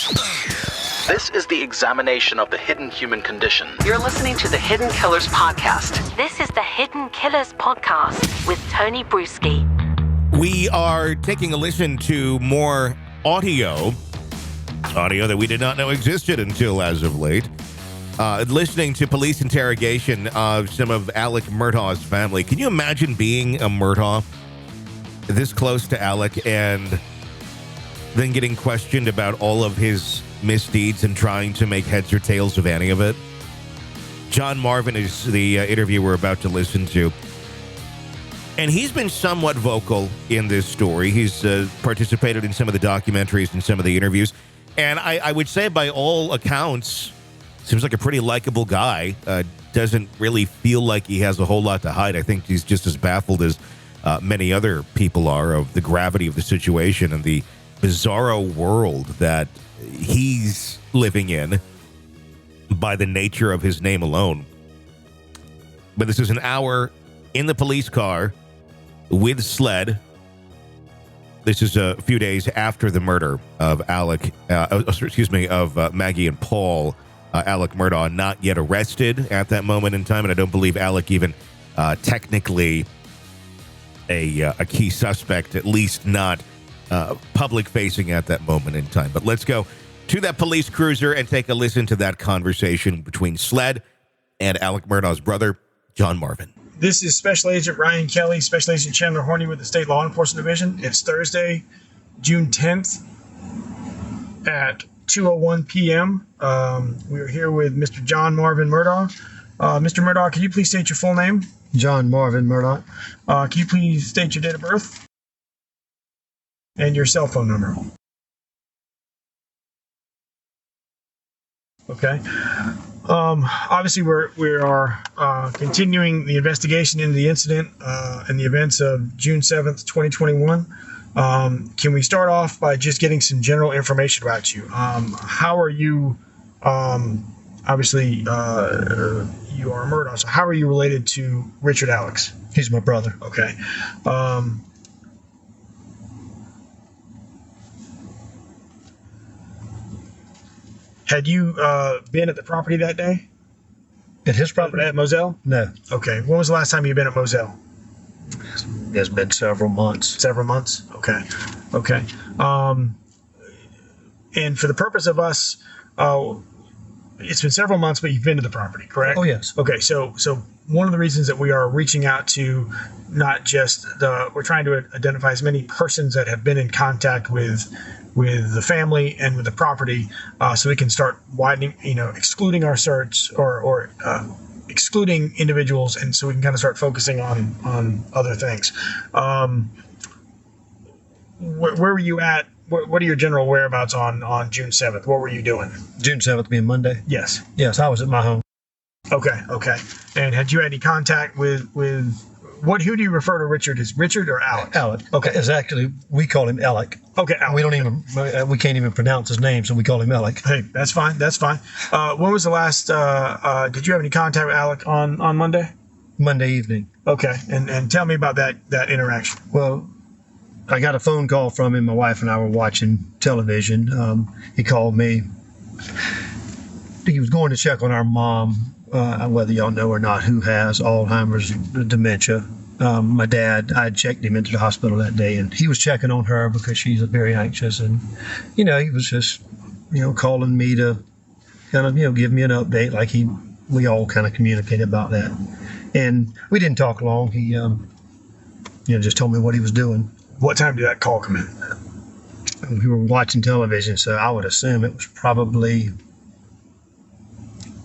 This is the examination of the hidden human condition. You're listening to the Hidden Killers Podcast. This is the Hidden Killers Podcast with Tony Bruschi. We are taking a listen to more audio that we did not know existed until as of late. Listening to police interrogation of some of Alex Murdaugh's family. Can you imagine being a Murdaugh this close to Alec and then getting questioned about all of his misdeeds and trying to make heads or tails of any of it? John Marvin is the interview we're about to listen to. And he's been somewhat vocal in this story. He's participated in some of the documentaries and some of the interviews. And I would say by all accounts, seems like a pretty likable guy. Doesn't really feel like he has a whole lot to hide. I think he's just as baffled as many other people are of the gravity of the situation and the bizarro world that he's living in by the nature of his name alone. But this is an hour in the police car with SLED. This is a few days after the murder of Maggie and Paul. Alex Murdaugh not yet arrested at that moment in time, and I don't believe Alec even technically a key suspect, at least not public-facing at that moment in time. But let's go to that police cruiser and take a listen to that conversation between SLED and Alex Murdaugh's brother, John Marvin. This is Special Agent Ryan Kelly, Special Agent Chandler Horney with the State Law Enforcement Division. It's Thursday, June 10th at 2:01 p.m. We're here with Mr. John Marvin Murdaugh. Mr. Murdaugh, can you please state your full name? John Marvin Murdaugh. Can you please state your date of birth and your cell phone number? Okay. Obviously, we are continuing the investigation into the incident and the events of June 7th, 2021. Can we start off by just getting some general information about you? How are you, obviously, you are a Murdaugh, so how are you related to Richard Alex? He's my brother. Okay. Had you been at the property that day? At his property? At Moselle? No. Okay. When was the last time you've been at Moselle? It's been several months. Several months? Okay. Okay. And for the purpose of us, it's been several months, but you've been to the property, correct? Oh, yes. Okay. So one of the reasons that we are reaching out to not just we're trying to identify as many persons that have been in contact with the family and with the property, so we can start widening, excluding our search or excluding individuals, and so we can kind of start focusing on other things. Where were you at? What are your general whereabouts on June 7th? What were you doing? June 7th being Monday? Yes. Yes, I was at my home. Okay. And had you had any contact with who do you refer to Richard as? Richard or Alec? Alec. Okay. It's actually, we call him Alec. Okay, Alec. We can't even pronounce his name, so we call him Alec. Hey, that's fine. When was the last, did you have any contact with Alec on Monday? Monday evening. Okay. And tell me about that interaction. Well, I got a phone call from him. My wife and I were watching television. He called me. He was going to check on our mom, whether y'all know or not, who has Alzheimer's dementia. My dad, I had checked him into the hospital that day, and he was checking on her because she's very anxious. And, he was just, calling me to kind of, give me an update, like we all kind of communicated about that. And we didn't talk long. He, just told me what he was doing. What time did that call come in? We were watching television, so I would assume it was probably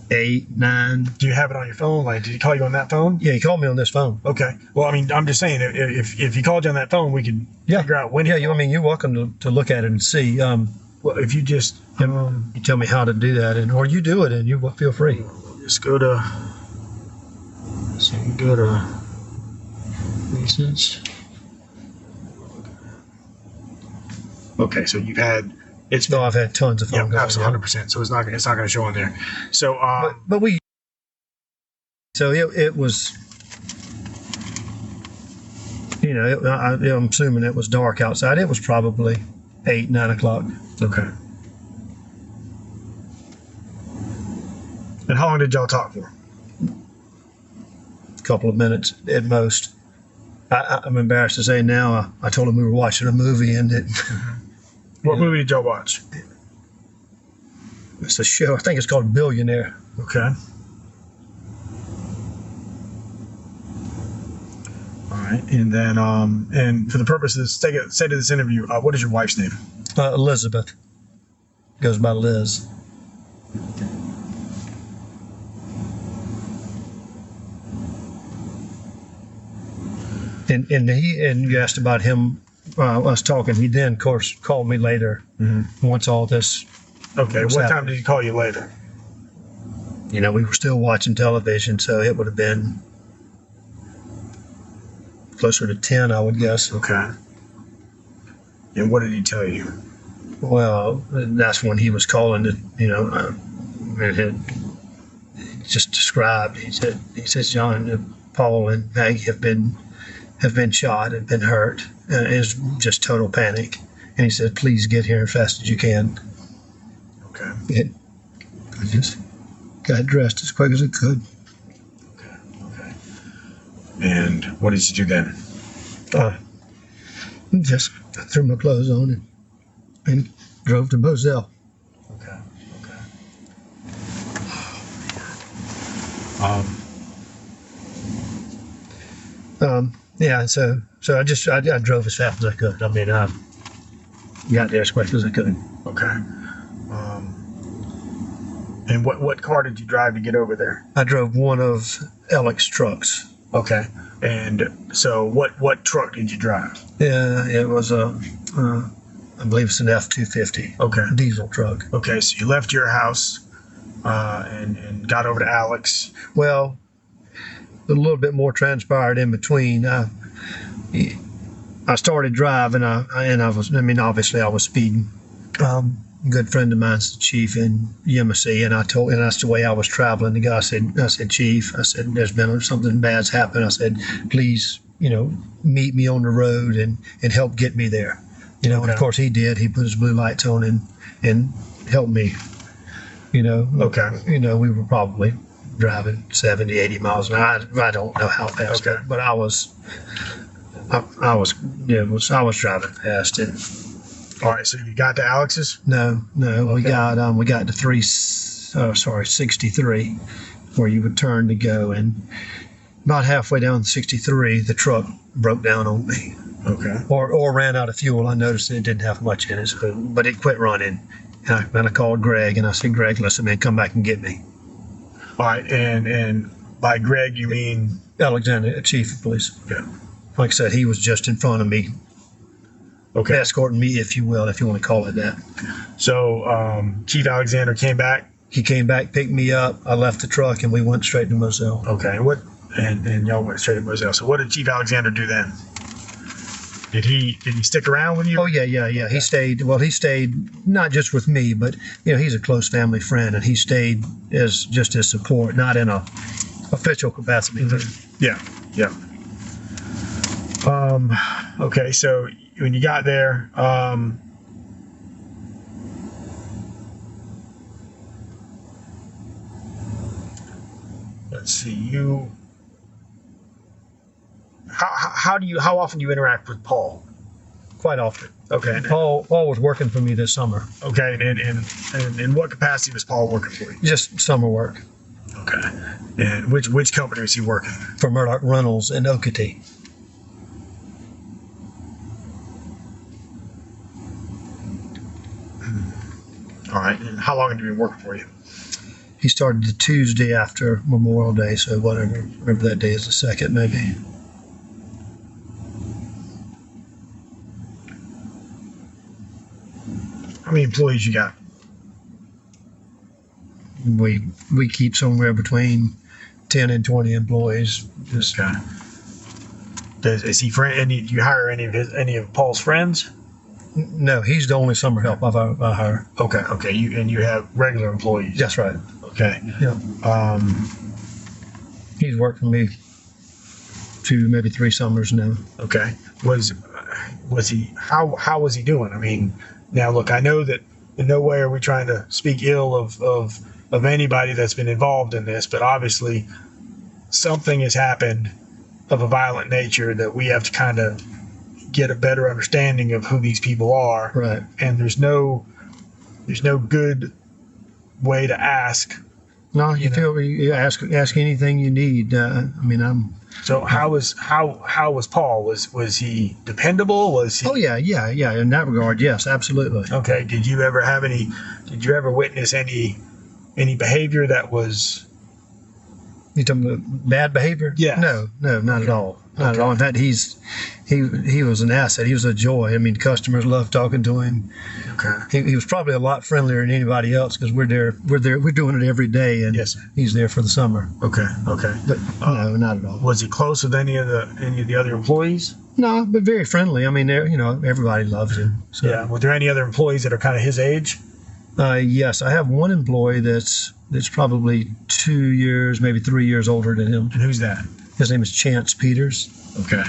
8, 9. Do you have it on your phone? Like, did he call you on that phone? Yeah, he called me on this phone. Okay. Well, I mean, I'm just saying, if he called you on that phone, we could figure out when. Yeah, you're welcome to look at it and see. Well, if you just you tell me how to do that, or you do it, and you feel free. Just go to. So you go to recents. Okay, so you've had. I've had tons of phone calls. Absolutely, 100%. So it's not going to show on there. So, but we. So it was. I'm assuming it was dark outside. It was probably 8, 9 o'clock. Okay. And how long did y'all talk for? A couple of minutes at most. I'm embarrassed to say now, I told him we were watching a movie, and What movie did y'all watch? it's a show. I think it's called Billionaire. Okay. All right, and then and for the purpose of this, say to this interview, what is your wife's name? Elizabeth goes by Liz. And you asked about him, us talking. He then, of course, called me later once all this. Okay, was what time happening. did he call you later? You know, we were still watching television, so it would have been closer to 10, I would guess. Okay. And what did he tell you? Well, that's when he was calling to, it had just described. He says, John, Paul, and Maggie have been shot and been hurt. And it was just total panic. And he said, please get here as fast as you can. Okay. I just got dressed as quick as I could. Okay. And what did you do then? Just threw my clothes on and drove to Moselle. Okay. Yeah, so I drove as fast as I could. I mean, I got there as quick as I could. Okay. And what car did you drive to get over there? I drove one of Alex trucks. Okay. And so what truck did you drive? Yeah, it was I believe it's an F-250. Okay. Diesel truck. Okay, so you left your house and got over to Alex. Well, a little bit more transpired in between. I started driving, obviously I was speeding. A good friend of mine's the chief in Yemassee, and that's the way I was traveling. The guy said, Chief, I said, there's been something bad's happened. I said, please, meet me on the road and help get me there. And of course he did. He put his blue lights on and helped me. Okay. We were probably driving 70, 80 miles an hour. I don't know how fast, Okay. but I was driving fast. And All right, so you got to Alex's? no, we got to 63, where you would turn to go, and about halfway down 63, the truck broke down on me. Okay. Or ran out of fuel. I noticed it didn't have much in it, but it quit running. And I called Greg, and I said, Greg, listen, man, come back and get me. All right, and by Greg you mean? Alexander, chief of police. Yeah. Like I said, he was just in front of me, Okay. escorting me, if you will, if you want to call it that. So Chief Alexander came back. He came back, picked me up. I left the truck, and we went straight to Moselle. Okay. And y'all went straight to Moselle. So what did Chief Alexander do then? Did he stick around with you? Oh yeah. He stayed. Well, he stayed not just with me, but he's a close family friend, and he stayed as support, not in a official capacity. Yeah. Okay, so when you got there, let's see, how often do you interact with Paul? Quite often. Okay. Paul was working for me this summer. Okay, and in what capacity was Paul working for you? Just summer work Okay. And which company was he working? for Murdoch Reynolds in Okatee. All right. And how long had he been working for you? He started the Tuesday after Memorial Day, so whatever that day is, the second maybe. How many employees you got? We keep somewhere between 10 and 20 employees. Just Okay. Is he friend? Do you hire any of Paul's friends? no, he's the only summer help I hire. Okay. You have regular employees. That's right. Okay. Yeah. He's worked for me 2, maybe 3 summers now. Okay. Was he? How was he doing? I mean, now look, I know that in no way are we trying to speak ill of of anybody that's been involved in this, but obviously something has happened of a violent nature that we have to kind of get a better understanding of who these people are. Right. And there's no good way to ask. No, you ask anything you need. So how was Paul? Was he dependable? Was he? Oh yeah. In that regard, yes, absolutely. Okay. Did you ever witness any behavior that was? You talking about bad behavior? Yeah. No, not at all. Not at all. In fact, he was an asset. He was a joy. I mean, customers loved talking to him. Okay. He was probably a lot friendlier than anybody else because we're doing it every day, and yes, he's there for the summer. Okay. But no, not at all. Was he close with any of the other employees? No, but very friendly. I mean, everybody loves him. So. Yeah. Were there any other employees that are kind of his age? Yes, I have one employee that's probably 2 years, maybe 3 years older than him. And who's that? His name is Chance Peters. Okay.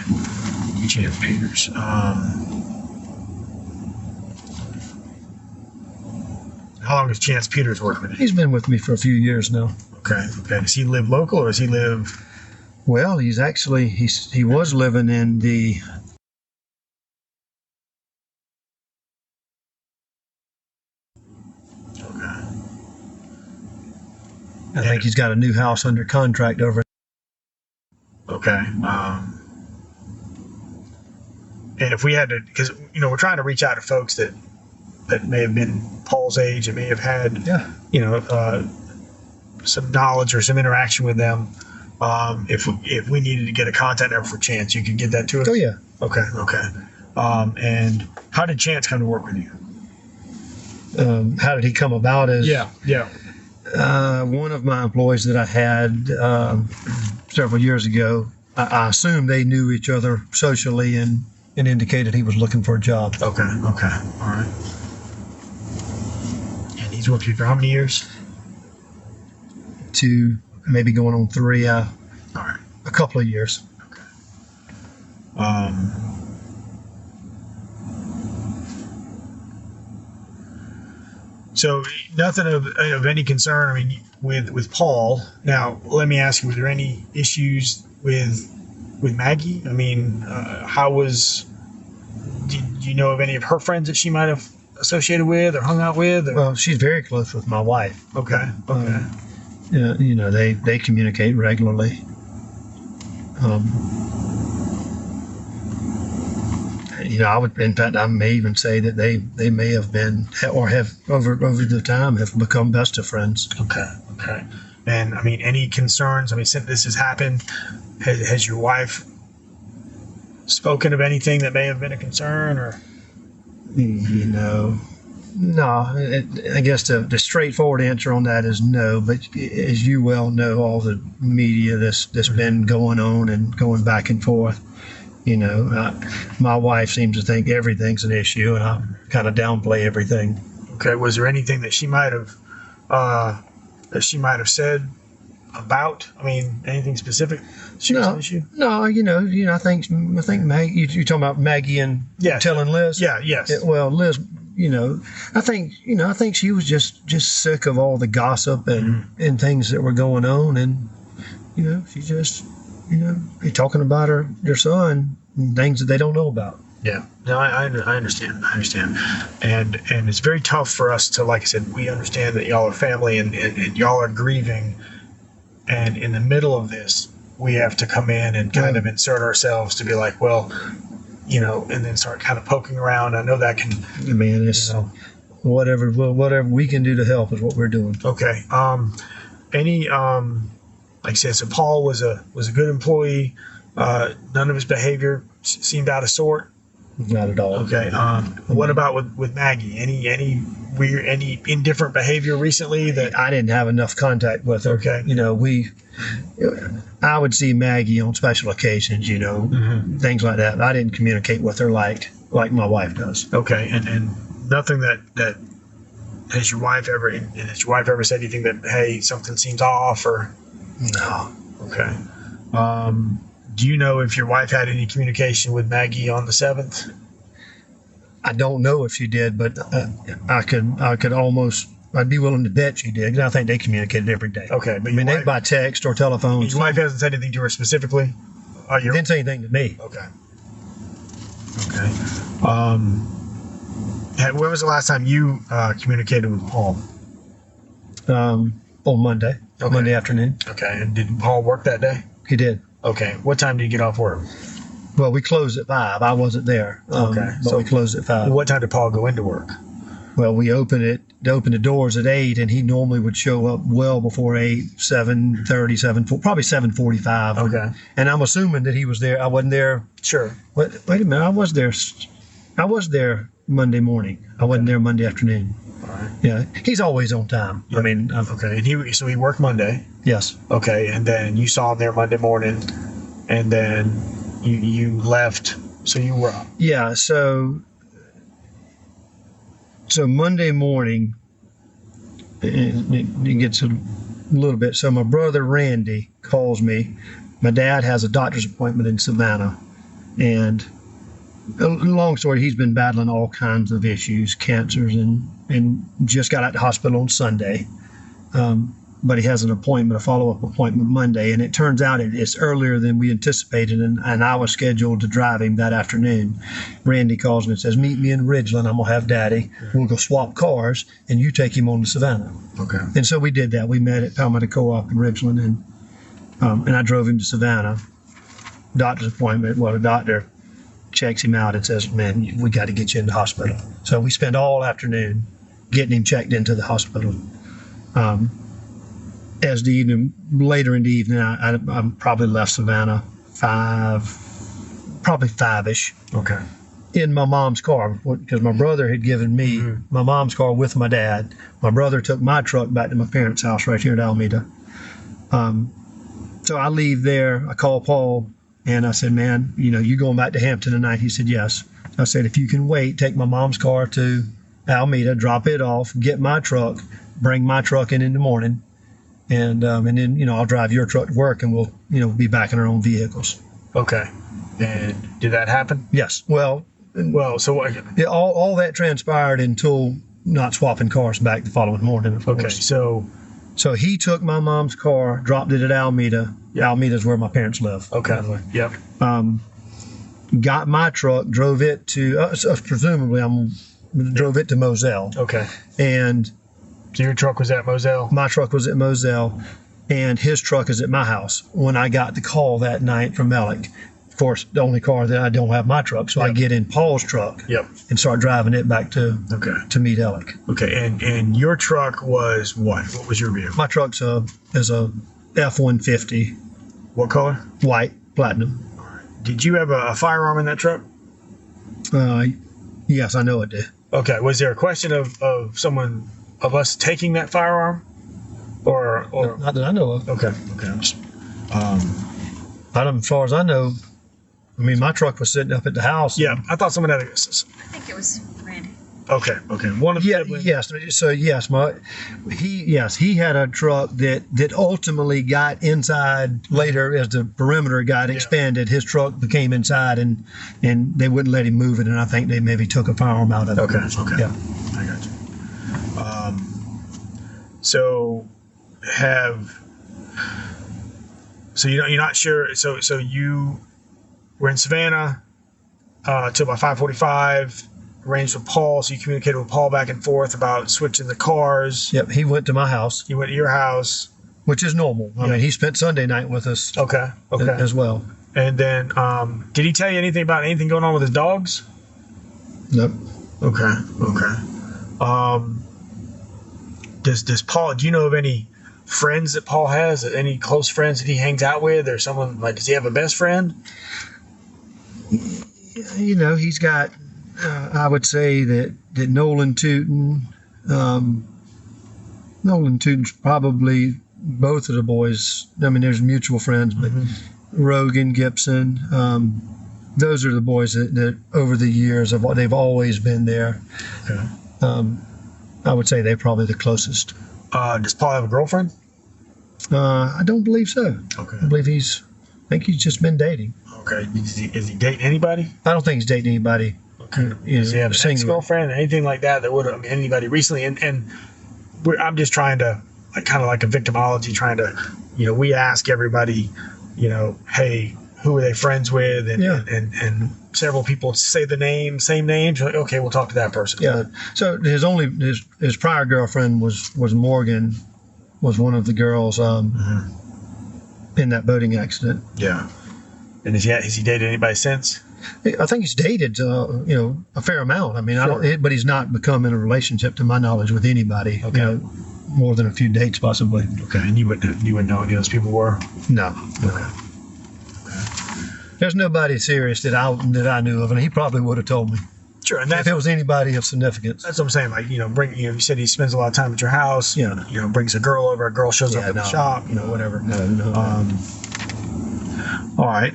Chance Peters. How long has Chance Peters worked with you? He's been with me for a few years now. Okay. Does he live local or does he live? Well, he was living in the. Okay. I think he's got a new house under contract over. Okay. And if we had to, because we're trying to reach out to folks that may have been Paul's age and may have had some knowledge or some interaction with them. If we needed to get a contact number for Chance, you could get that to us. Oh yeah. Okay. And how did Chance come to work with you? How did he come about? Yeah. One of my employees that I had several years ago, I assume they knew each other socially and indicated he was looking for a job. Okay. All right. And he's worked with you for how many years? 2, maybe going on 3. All right. A couple of years. Okay. So nothing of any concern. I mean, with Paul. Now, let me ask you: were there any issues with Maggie? I mean, how was? Do you know of any of her friends that she might have associated with or hung out with? Or? Well, she's very close with my wife. Okay. They communicate regularly. I may even say that they may have been or have over the time have become best of friends. Okay. And I mean, any concerns? I mean, since this has happened, has your wife spoken of anything that may have been a concern or? No. I guess the straightforward answer on that is no. But as you well know, all the media that's been going on and going back and forth. My wife seems to think everything's an issue, and I kind of downplay everything. Okay. Was there anything that she might have said about? I mean, anything specific? She was an issue? No. I think Maggie. You're talking about Maggie and telling Liz. Yeah. Yes. Well, Liz. I think she was just sick of all the gossip and things that were going on, and she just. You're talking about their son and things that they don't know about. Yeah. No, I understand. And it's very tough for us to, like I said, we understand that y'all are family and y'all are grieving. And in the middle of this, we have to come in and kind of insert ourselves to be like, well, and then start kind of poking around. I know that can. Man, it's whatever we can do to help is what we're doing. Okay. Like I said, so Paul was a good employee. None of his behavior seemed out of sort. Not at all. Okay. What about with Maggie? Any weird, any indifferent behavior recently that I didn't have enough contact with her. Okay. I would see Maggie on special occasions. Things like that. I didn't communicate with her like my wife does. Okay. And nothing that has your wife ever said anything that, hey, something seems off or? No. Okay. Do you know if your wife had any communication with Maggie on the 7th? I don't know if she did, but I could almost I'd be willing to bet you did, 'cause I think they communicated every day. Okay, but I mean, they by text or telephone. Your wife hasn't said anything to her specifically? Didn't say anything to me. Okay. Okay. When was the last time you communicated with Paul? On Monday. Okay. Monday afternoon. Okay, and did Paul work that day? He did. Okay, what time did you get off work? Well, we closed at 5. I wasn't there. Okay. But we closed at 5. What time did Paul go into work? Well, we opened the doors at 8, and he normally would show up well before 8, 7:30, probably 7:45. Okay. And I'm assuming that he was there. I wasn't there. Sure. Wait a minute. I was there Monday morning. I wasn't there Monday afternoon. All right. Yeah. He's always on time. Yep. I mean, okay. And he worked Monday. yes. Okay, and then you saw him there Monday morning, and then you left. So you were. Yeah. So Monday morning, it gets a little bit. So my brother Randy calls me. My dad has a doctor's appointment in Savannah, and long story, he's been battling all kinds of issues, cancers, and just got out of the hospital on Sunday. But he has a follow-up appointment Monday, and it turns out it's earlier than we anticipated, and I was scheduled to drive him that afternoon. Randy calls me and says, meet me in Ridgeland. I'm going to have Daddy. We'll go swap cars, and you take him on to Savannah. Okay. And so we did that. We met at Palmetto Co-op in Ridgeland, and I drove him to Savannah. Doctor's appointment. Well, the doctor checks him out and says, man, we got to get you in the hospital. So we spent all afternoon getting him checked into the hospital. As the evening, later in the evening, I probably left Savannah 5-ish. Okay. In my mom's car, because my brother had given me my mom's car with my dad. My brother took my truck back to my parents' house right here in Alameda. So I leave there. I call Paul, and I said, man, you going back to Hampton tonight? He said, yes. I said, if you can wait, take my mom's car to Alameda, drop it off, get my truck, bring my truck in the morning, and then I'll drive your truck to work, and we'll be back in our own vehicles. Okay. And did that happen? Yes. Well, so what? Yeah, all that transpired until not swapping cars back the following morning. Of Okay. course. So he took my mom's car, dropped it at Alameda. Yep. Alameda's where my parents live. Okay. By the way. Yep. Got my truck, drove it to presumably drove it to Moselle. Okay. And so your truck was at Moselle? My truck was at Moselle, and his truck is at my house. When I got the call that night from Alec, of course, the only car that I don't have my truck, so I get in Paul's truck. Yep. And start driving it back to meet Alec. Okay. And your truck was what? What was your vehicle? My truck's is a F-150. What color? White, platinum. All right. Did you have a firearm in that truck? Yes, I know it did. Okay. Was there a question of us taking that firearm, or Not that I know of. Okay. I'm just, as far as I know, my truck was sitting up at the house. yeah, I thought someone had I think it was Randy. Okay. One of the Yes. So yes, he had a truck that ultimately got inside later as the perimeter got expanded. His truck became inside, and they wouldn't let him move it, and I think they maybe took a firearm out of it. Okay. Yeah. I got you. So you're not sure. So you were in Savannah till about 5:45. Arranged with Paul, so you communicated with Paul back and forth about switching the cars. Yep. He went to my house. You went to your house, which is normal. I mean, he spent Sunday night with us. Okay. As well. And then, did he tell you anything about anything going on with his dogs? Nope. Okay. Does Paul? Do you know of any friends that Paul has? Any close friends that he hangs out with, or someone does he have a best friend? He's got. I would say that Nolan Tootin. Nolan Tootin's probably both of the boys. I mean, there's mutual friends, but Rogan, Gibson. Those are the boys that over the years they've always been there. Okay. I would say they're probably the closest. Does Paul have a girlfriend? I don't believe so. Okay. I think he's just been dating. Okay. Is he dating anybody? I don't think he's dating anybody. Okay. Does he have an ex-girlfriend or anything like that would have anybody recently? And I'm just trying to, kind of like a victimology, trying to, we ask everybody, hey, who are they friends with? And several people say the same names. You're like, okay, we'll talk to that person. Yeah. So his prior girlfriend was Morgan, was one of the girls in that boating accident. Yeah. And has he dated anybody since? I think he's dated, a fair amount. I mean, Sure. but he's not become in a relationship, to my knowledge, with anybody. Okay. More than a few dates, possibly. Okay. And you wouldn't know who those people were? No. Okay. There's nobody serious that I knew of, and he probably would have told me. Sure. And If it was anybody of significance. that's what I'm saying. Like, you said he spends a lot of time at your house. Yeah. Brings a girl over. A girl shows up in the no. shop. Whatever. No. All right.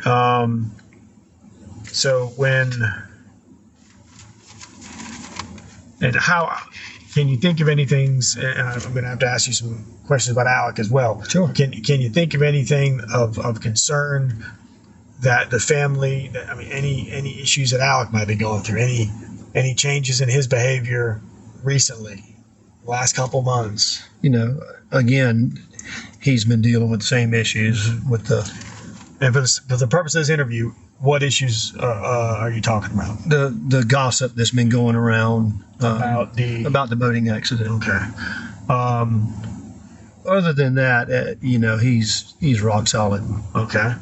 So how can you think of anything? And I'm going to have to ask you some questions about Alec as well. Sure. Can you think of anything of concern that the family? Any issues that Alec might be going through? Any changes in his behavior recently, last couple months? Again, he's been dealing with the same issues with the. And for the purpose of this interview, what issues are you talking about? The gossip that's been going around About the boating accident. Okay. Other than that, he's rock solid. Okay.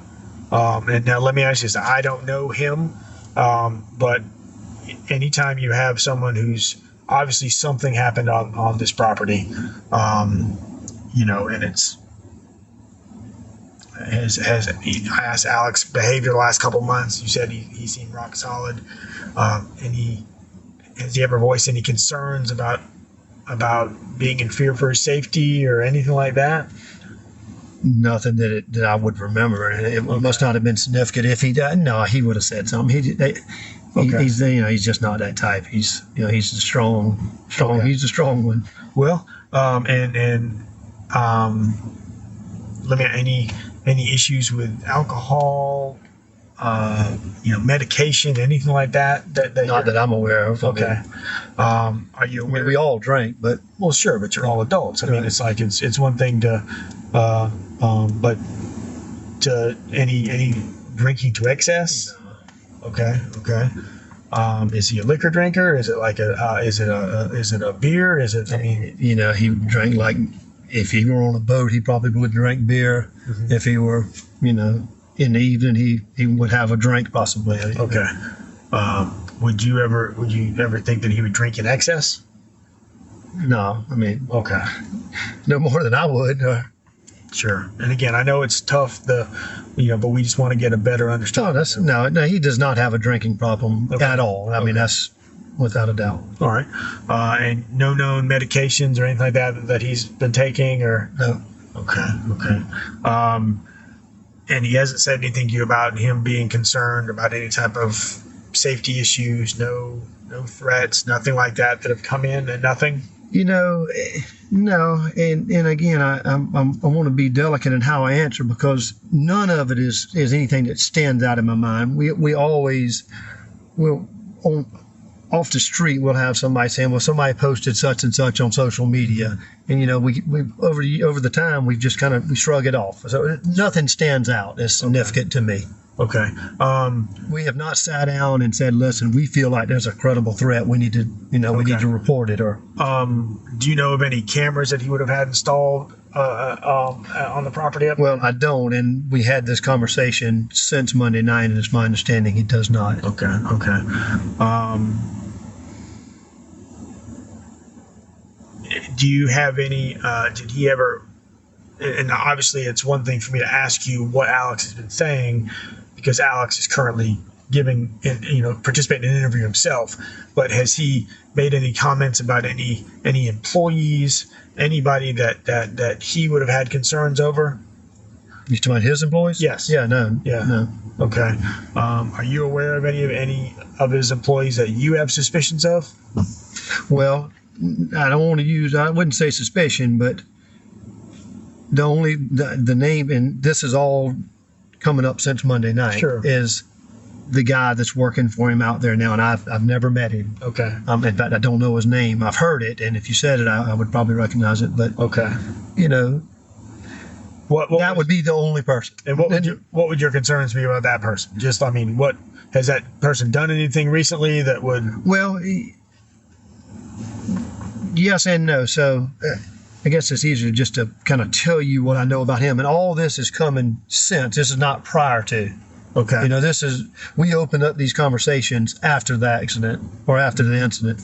And now let me ask you this. I don't know him, but anytime you have someone who's obviously something happened on this property, and it's I asked Alex behavior the last couple months. You said he seemed rock solid. And has he ever voiced any concerns about being in fear for his safety or anything like that? Nothing that I would remember. It must not have been significant. If he did, no, he would have said something. He's just not that type. He's he's a strong. Okay. He's a strong one. Well, let me any issues with alcohol, medication, anything like that? Not that I'm aware of. Okay. Are you I aware? mean, we all drink, but Well, sure, but you're all adults. I mean, it's like it's one thing to, but to any drinking to excess. Okay. Is he a liquor drinker? Is it like is it a beer? Is it? I mean, he would drink like. If he were on a boat, he probably would drink beer. Mm-hmm. If he were, in the evening, he would have a drink possibly. okay. Would you ever think that he would drink in excess? No, I mean, Okay. no more than I would. Sure. And again, I know it's tough, but we just want to get a better understanding. No, he does not have a drinking problem Okay. at all. I mean, that's without a doubt. All right. And no known medications or anything like that he's been taking, or? No. Okay. And he hasn't said anything to you about him being concerned about any type of safety issues, no threats, nothing like that have come in, and nothing? No. And again, I want to be delicate in how I answer, because none of it is anything that stands out in my mind. We always will off the street, we'll have somebody saying, well, somebody posted such and such on social media. And, we over the time, we've just we shrug it off. So nothing stands out as significant to me. Okay. We have not sat down and said, listen, we feel like there's a credible threat. We need to, we need to report it. Or do you know of any cameras that he would have had installed on the property? Well, I don't. And we had this conversation since Monday night, and it's my understanding he does not. Okay. Do you have any, did he ever, and obviously it's one thing for me to ask you what Alex has been saying, because Alex is currently participating in an interview himself, but has he made any comments about any employees, anybody that he would have had concerns over? You talking about his employees? Yes. Yeah, no. Yeah. No. Okay. Are you aware of any of his employees that you have suspicions of? Well, I wouldn't say suspicion, but the name, and this is all coming up since Monday night, Sure. is the guy that's working for him out there now, and I've never met him. Okay. In fact, I don't know his name. I've heard it, and if you said it, I would probably recognize it. But Okay. What would be the only person. And what would your concerns be about that person? Just, I mean, what has that person done anything recently that would? Well, yes and no. So I guess it's easier just to kind of tell you what I know about him. And all this is coming since. This is not prior to. Okay. We opened up these conversations after the accident or after the incident.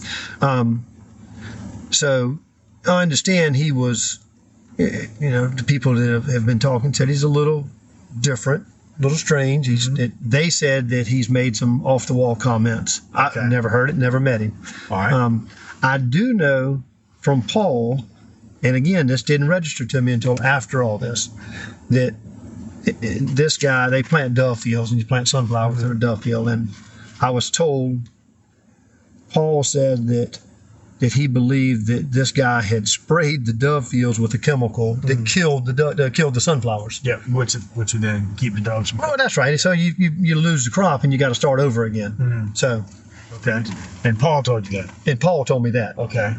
So I understand he was, the people that have been talking said he's a little different, a little strange. They said that he's made some off the wall comments. Okay. I never heard it, never met him. All right. I do know from Paul, and again, this didn't register to me until after all this, that this guy, they plant dove fields, and you plant sunflowers in a dove field. And I was told, Paul said that he believed that this guy had sprayed the dove fields with a chemical that killed the sunflowers. Yeah, which would then keep the dogs from. Oh, that's right. So you lose the crop and you got to start over again. Mm-hmm. So. Okay. And Paul told you that. And Paul told me that. Okay.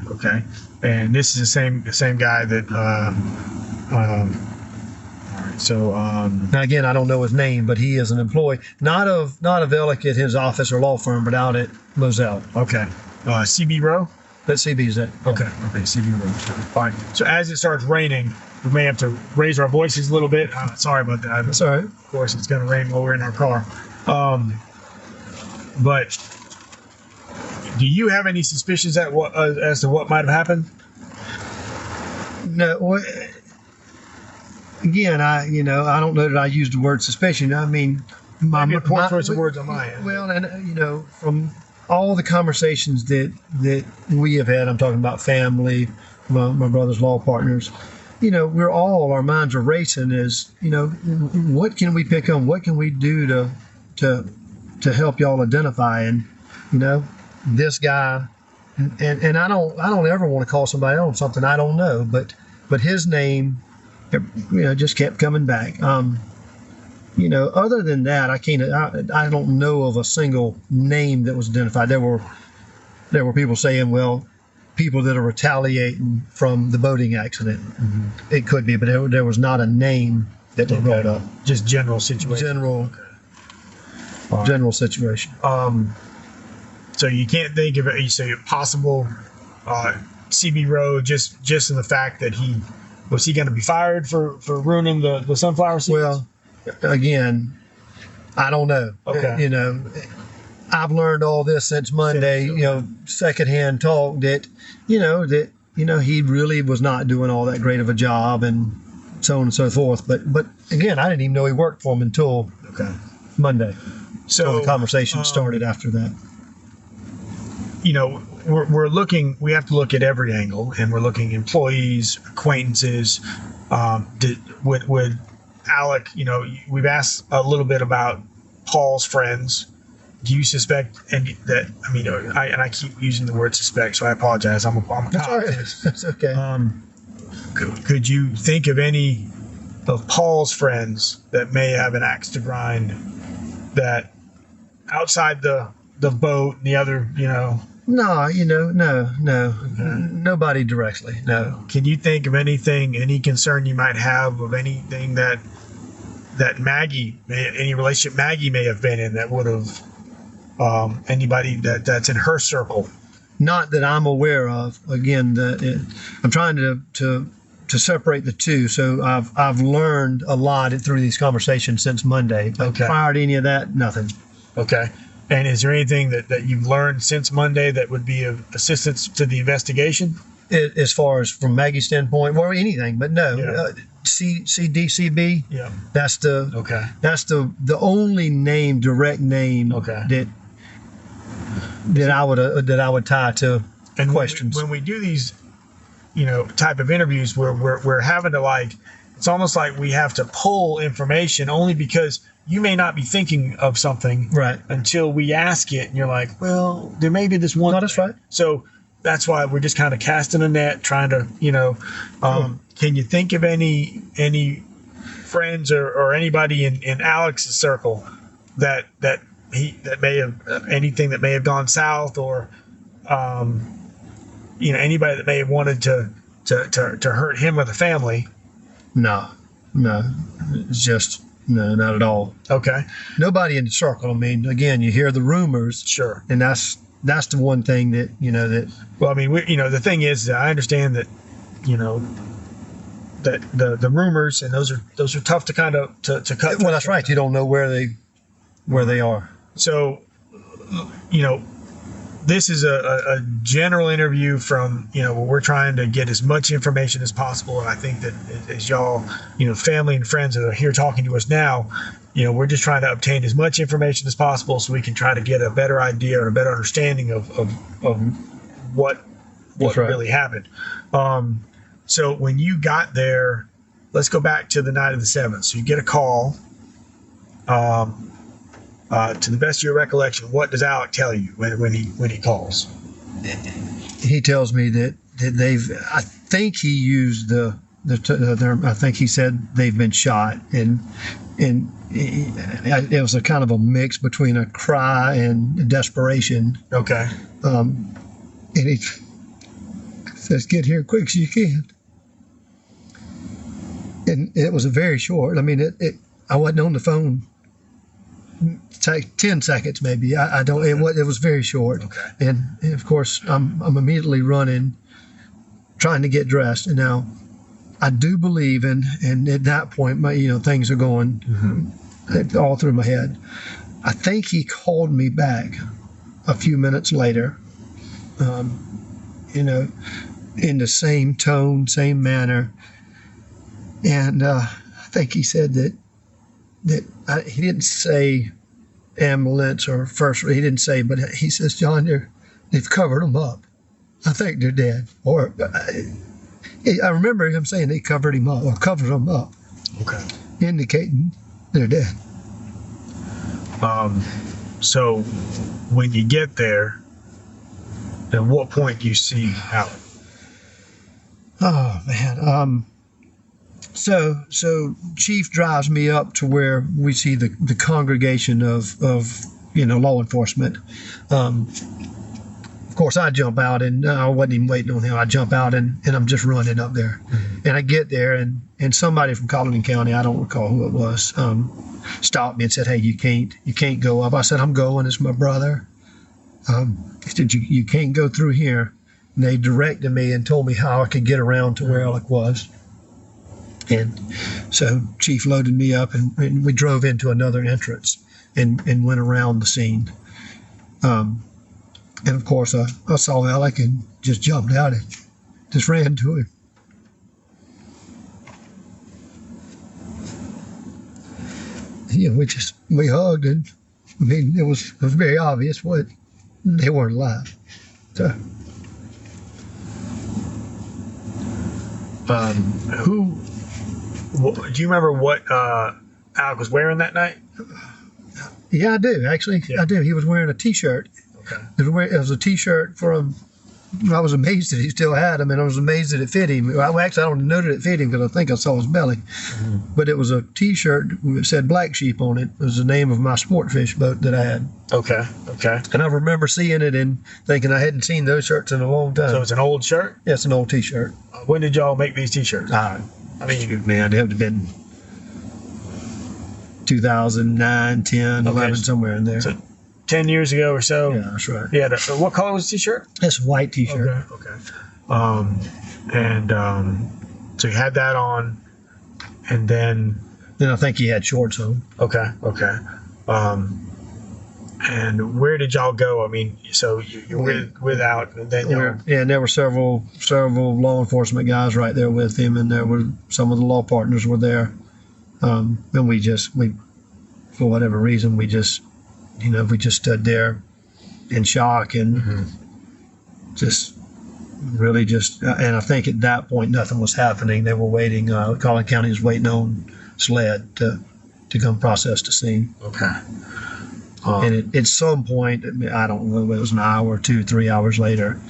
And this is the same guy that. All right. So. Now again, I don't know his name, but he is an employee, not of Ellick at his office or law firm, but out at Moselle. Okay. CB Row. That's CB's that. Okay, CB Row. All right. So as it starts raining, we may have to raise our voices a little bit. Sorry about that. That's all right. Of course, it's going to rain while we're in our car. But do you have any suspicions as to what might have happened? No. Again, I don't know that I used the word suspicion. I mean, Maybe point towards the words on my end. Well, and from all the conversations that we have had, I'm talking about family, my brother's law partners. Our minds are racing. What can we pick on? What can we do to help y'all identify? And this guy, and I don't ever want to call somebody on something I don't know, but his name, just kept coming back. Other than that, I don't know of a single name that was identified. There were people saying, well, people that are retaliating from the boating accident. Mm-hmm. It could be, but there was not a name that was brought up. Just general situation. General situation. So you can't think of it. You say possible CB Rowe just in the fact that was he going to be fired for ruining the sunflower seeds? Well, again, I don't know. Okay. I've learned all this since Monday. Secondhand talk that he really was not doing all that great of a job, and so on and so forth. But again, I didn't even know he worked for him until Monday. So the conversation started after that. We're looking. We have to look at every angle, and we're looking employees, acquaintances. Would Alec? We've asked a little bit about Paul's friends. Do you suspect that? I mean, I keep using the word suspect, so I apologize. I'm a cop. That's okay. Could you think of any of Paul's friends that may have an axe to grind, that outside the boat and the other, No, no. Nobody directly, no. Can you think of any concern you might have of anything that any relationship Maggie may have been in that would have anybody that's in her circle? Not that I'm aware of. Again, I'm trying to separate the two. So I've learned a lot through these conversations since Monday. But prior to any of that, nothing. Okay. And is there anything that you've learned since Monday that would be of assistance to the investigation? As far as from Maggie's standpoint, or anything, but no. Yeah. CDCB. Yeah. That's the only name, direct name that I would tie to questions. When we do these, type of interviews, we're having to it's almost like we have to pull information only because you may not be thinking of something right until we ask it, and you're like, well, there may be this one. No, that's right. So that's why we're just kind of casting a net, trying to, Can you think of any friends or anybody in Alex's circle that that may have anything that may have gone south, or anybody that may have wanted to hurt him or the family? No, it's just no, not at all. Okay. Nobody in the circle. I mean, again, you hear the rumors. Sure. And that's the one thing that that. Well, I mean, the thing is, I understand that, that the rumors, and those are tough to kind of to cut. Well, that's right. You don't know where they are. So, this is a general interview from, where we're trying to get as much information as possible. And I think that as y'all, family and friends that are here talking to us now, we're just trying to obtain as much information as possible so we can try to get a better idea or a better understanding of what really happened. So when you got there, let's go back to the night of the 7th. So you get a call. To the best of your recollection, what does Alec tell you when he calls? He tells me that they've. I think he used the term. I think he said they've been shot, and it was a kind of a mix between a cry and desperation. Okay. And he says, "Get here quick as you can." And it was a very short. I mean, I wasn't on the phone. 10 seconds maybe. I don't. It was very short. Okay. And of course, I'm immediately running, trying to get dressed. And now, I do believe, and at that point, my things are going all through my head. I think he called me back a few minutes later. In the same tone, same manner, and I think he said that he didn't say ambulance or first. He didn't say, but he says, "John, they've covered them up. I think they're dead." Or I remember him saying they covered him up or covered them up. Okay. Indicating they're dead. So when you get there, at what point do you see Alec? Oh man. So Chief drives me up to where we see the congregation of law enforcement. Of course, I jump out, and I wasn't even waiting on him. I jump out, and I'm just running up there. Mm-hmm. And I get there, and somebody from Colleton County, I don't recall who it was, stopped me and said, "Hey, you can't go up." I said, "I'm going. It's my brother." He said, "You can't go through here." And they directed me and told me how I could get around to where Alec was. And so Chief loaded me up, and we drove into another entrance and went around the scene. And of course, I saw Alec and just jumped out and just ran to him. We hugged, and I mean, it was very obvious what they weren't alive. So. Do you remember what Alec was wearing that night? Yeah, I do. Actually, yeah. I do. He was wearing a T-shirt. Okay. It was a T-shirt from. I was amazed that he still had him, and I was amazed that it fit him. Well, actually, I don't know that it fit him because I think I saw his belly. Mm-hmm. But it was a T-shirt that said Black Sheep on it. It was the name of my sport fish boat that I had. Okay. And I remember seeing it and thinking I hadn't seen those shirts in a long time. So it's an old shirt? Yeah, it's an old T-shirt. When did y'all make these T-shirts? I mean, man, it would have been 2009, 10, 11, somewhere in there. So 10 years ago or so? Yeah, that's right. Yeah. So what color was the T-shirt? It's a white T-shirt. Okay. So you had that on, and then I think he had shorts on. Okay. And where did y'all go? I mean, so you're without, and then and there were several law enforcement guys right there with him, and there were some of the law partners were there. And we for whatever reason, we just stood there in shock and and I think at that point nothing was happening. They were waiting. Colleton County was waiting on SLED to come process the scene. Okay. And at some point, I don't know, it was an hour, 2-3 hours later,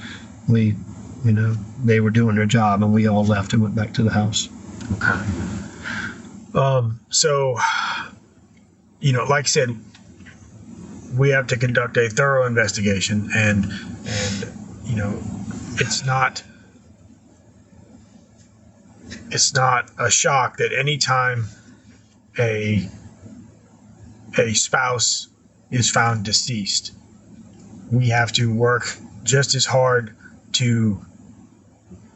they were doing their job, and we all left and went back to the house. Okay. So, like I said, we have to conduct a thorough investigation, and you know, it's not a shock that any time a spouse is found deceased, we have to work just as hard to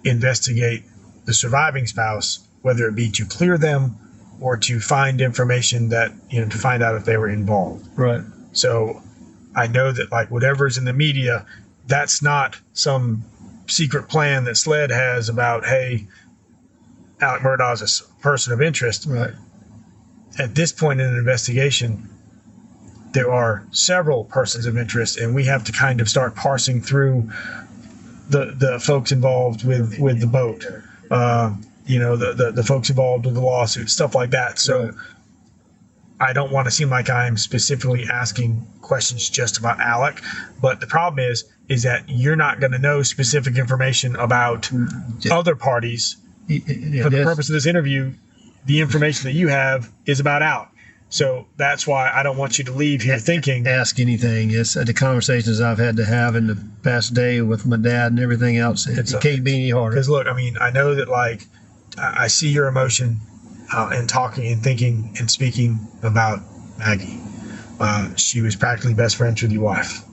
investigate the surviving spouse, whether it be to clear them or to find information that, to find out if they were involved. Right. So I know that, like, whatever's in the media, that's not some secret plan that SLED has about, hey, Alex Murdaugh is a person of interest. Right. At this point in an investigation, there are several persons of interest, and we have to kind of start parsing through the folks involved with the boat, the folks involved with the lawsuit, stuff like that. So right. I don't want to seem like I'm specifically asking questions just about Alec, but the problem is that you're not going to know specific information about other parties. For the purpose of this interview, the information that you have is about Alec. So that's why I don't want you to leave here thinking. Ask anything. It's the conversations I've had to have in the past day with my dad and everything else. It can't be any harder. Because look, I mean, I know that, like, I see your emotion in talking and thinking and speaking about Maggie. She was practically best friends with your wife.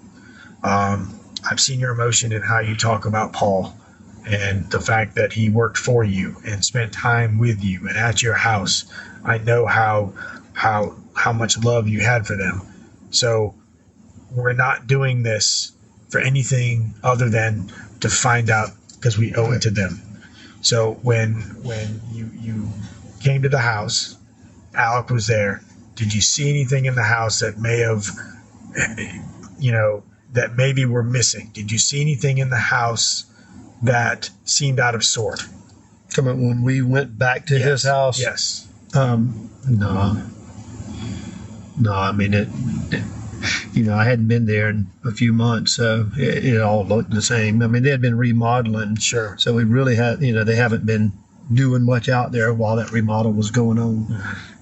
I've seen your emotion in how you talk about Paul and the fact that he worked for you and spent time with you and at your house. I know how much love you had for them. So we're not doing this for anything other than to find out because we owe it to them. So when you came to the house, Alec was there. Did you see anything in the house that may have, that maybe we're missing? Did you see anything in the house that seemed out of sort? When we went back to his house? Yes. No, I mean, I hadn't been there in a few months, so it all looked the same. I mean, they had been remodeling. Sure. So we really had, they haven't been doing much out there while that remodel was going on.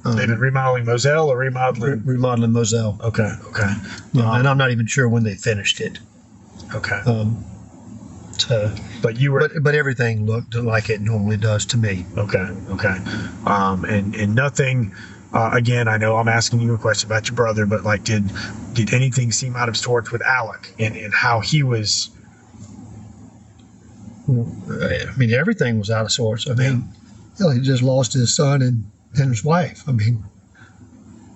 They've been remodeling Moselle or remodeling? Remodeling Moselle. Okay. And I'm not even sure when they finished it. Okay. But you were, but everything looked like it normally does to me. Okay. And nothing. Again, I know I'm asking you a question about your brother, but, like, did anything seem out of sorts with Alec and how he was? I mean, everything was out of sorts. I mean, he just lost his son and his wife. I mean,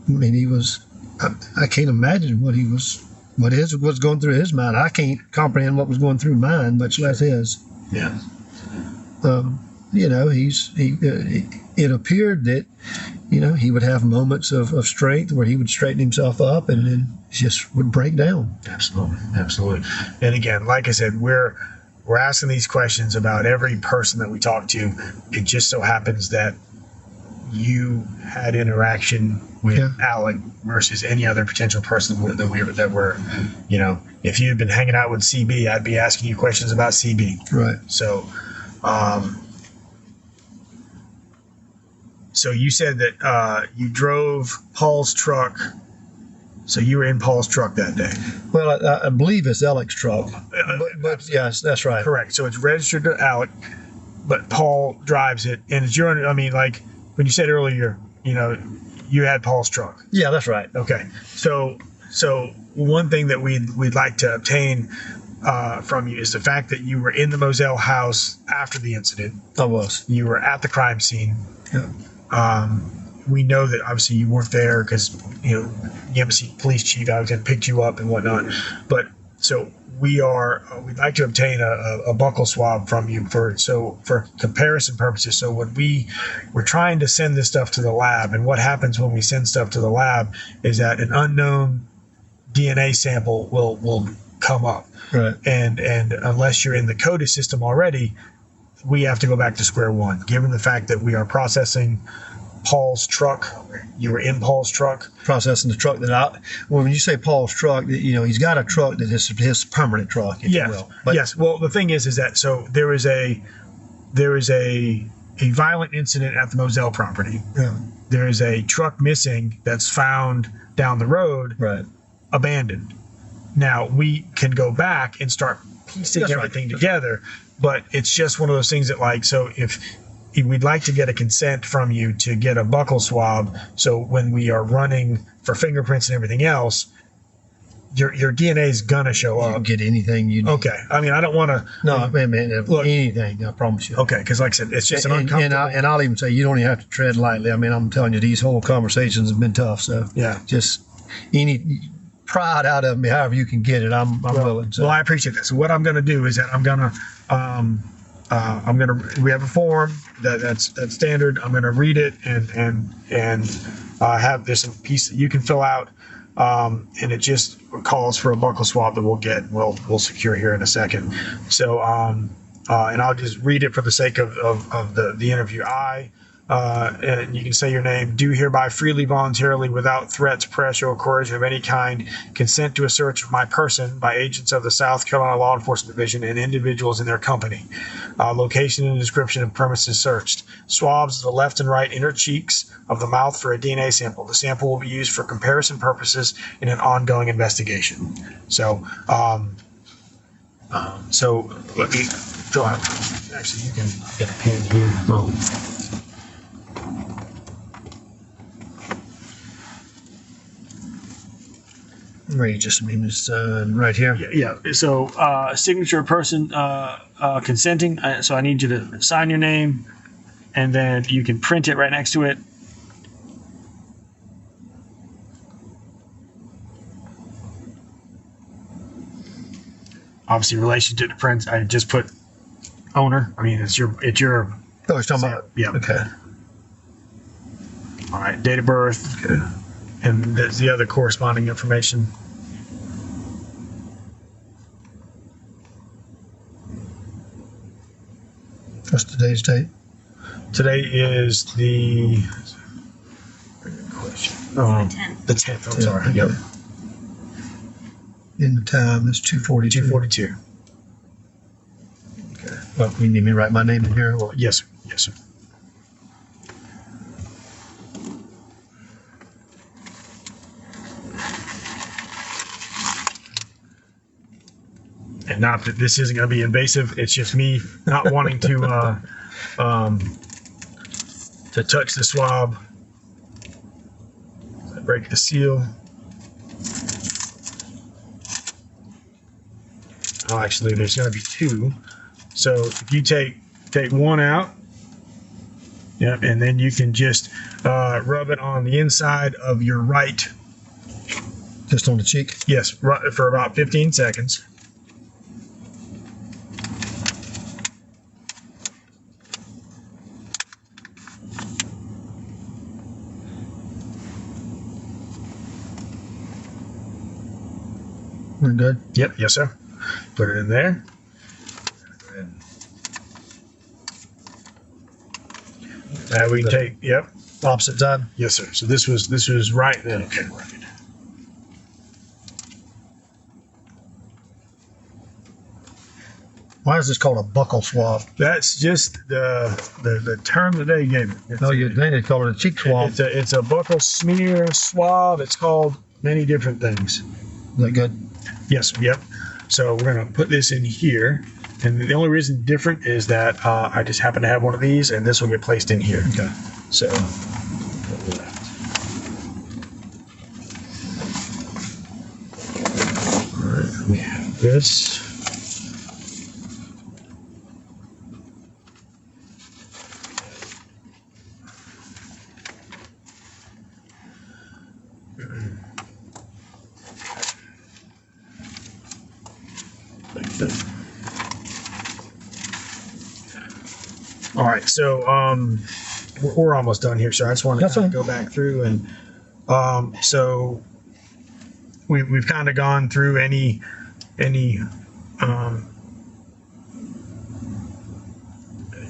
he was. I can't imagine what was going through his mind. I can't comprehend what was going through mine, much less his. Yeah. It appeared that, he would have moments of strength where he would straighten himself up and then just would break down. Absolutely. And again, like I said, we're asking these questions about every person that we talk to. It just so happens that you had interaction with Alec versus any other potential person that were, if you had been hanging out with CB, I'd be asking you questions about CB. Right. So, so you said that you drove Paul's truck. So you were in Paul's truck that day. Well, I believe it's Alec's truck. But yes, that's right. Correct. So it's registered to Alec, but Paul drives it, and it's your. I mean, like when you said earlier, you had Paul's truck. Yeah, that's right. Okay. So one thing that we'd like to obtain from you is the fact that you were in the Moselle house after the incident. I was. You were at the crime scene. Yeah. We know that obviously you weren't there because the embassy police chief Alexander picked you up and whatnot. But so we'd like to obtain a buccal swab from you for comparison purposes. So when we're trying to send this stuff to the lab, and what happens when we send stuff to the lab is that an unknown DNA sample will come up. Right. And unless you're in the CODIS system already, we have to go back to square one. Given the fact that we are processing Paul's truck, you were in Paul's truck. Processing the truck when you say Paul's truck, he's got a truck that is his permanent truck, if you will. But, yes. Well, the thing is that so there is a violent incident at the Moselle property. Yeah. There is a truck missing that's found down the road. Right. abandoned. Now we can go back and start piecing everything together, but it's just one of those things that, like, so if we'd like to get a consent from you to get a buccal swab, so when we are running for fingerprints and everything else, your DNA is gonna show up. Get anything you need. Okay. I mean, I don't want to. No, man, look, anything. I promise you. Okay, because like I said, it's just an uncomfortable. And I'll even say you don't even have to tread lightly. I mean, I'm telling you, these whole conversations have been tough. So yeah, just any pride out of me, however you can get it, I'm willing. So. Well, I appreciate that. So what I'm gonna do is that we have a form that's standard. I'm gonna read it and have this piece that you can fill out. And it just calls for a buccal swab that we'll secure here in a second. So, and I'll just read it for the sake of the interview. And you can say your name, do hereby freely, voluntarily, without threats, pressure, or coercion of any kind, consent to a search of my person by agents of the South Carolina Law Enforcement Division and individuals in their company. Location and description of premises searched. Swabs of the left and right inner cheeks of the mouth for a DNA sample. The sample will be used for comparison purposes in an ongoing investigation. So, so let me fill out. Actually, you can get a pen here. Oh. Right, just mean this right here. Yeah. So signature person consenting. So I need you to sign your name, and then you can print it right next to it. Obviously, relation to the print. I just put owner. I mean, it's your. Oh, you're talking about. Yeah. Okay. All right. Date of birth. Okay. And there's the other corresponding information. What's today's date? Today is the. Very good question. The 10th. I'm sorry. Okay. Yep. In the time is 2:42. 2:42. Okay. Well, you need me to write my name in here? Or? Yes, sir. Yes, sir. And not that this isn't going to be invasive. It's just me not wanting to touch the swab. I break the seal. Oh, actually, there's going to be two. So if you take one out, yep, and then you can just rub it on the inside of your right. Just on the cheek? Yes, for about 15 seconds. We're good? Yep, yes, sir. Put it in there. And we can take, yep. Opposite side? Yes, sir. So this was right then. Okay, right. Why is this called a buccal swab? That's just the term that they gave it. They call it a cheek swab. It's a buccal smear swab. It's called many different things. Is that good? Yes, yep. So we're going to put this in here. And the only reason different is that I just happen to have one of these, and this will get placed in here. Okay. So, all right, we have this. All right, so we're almost done here, so I just want to go back through and so we've kind of gone through any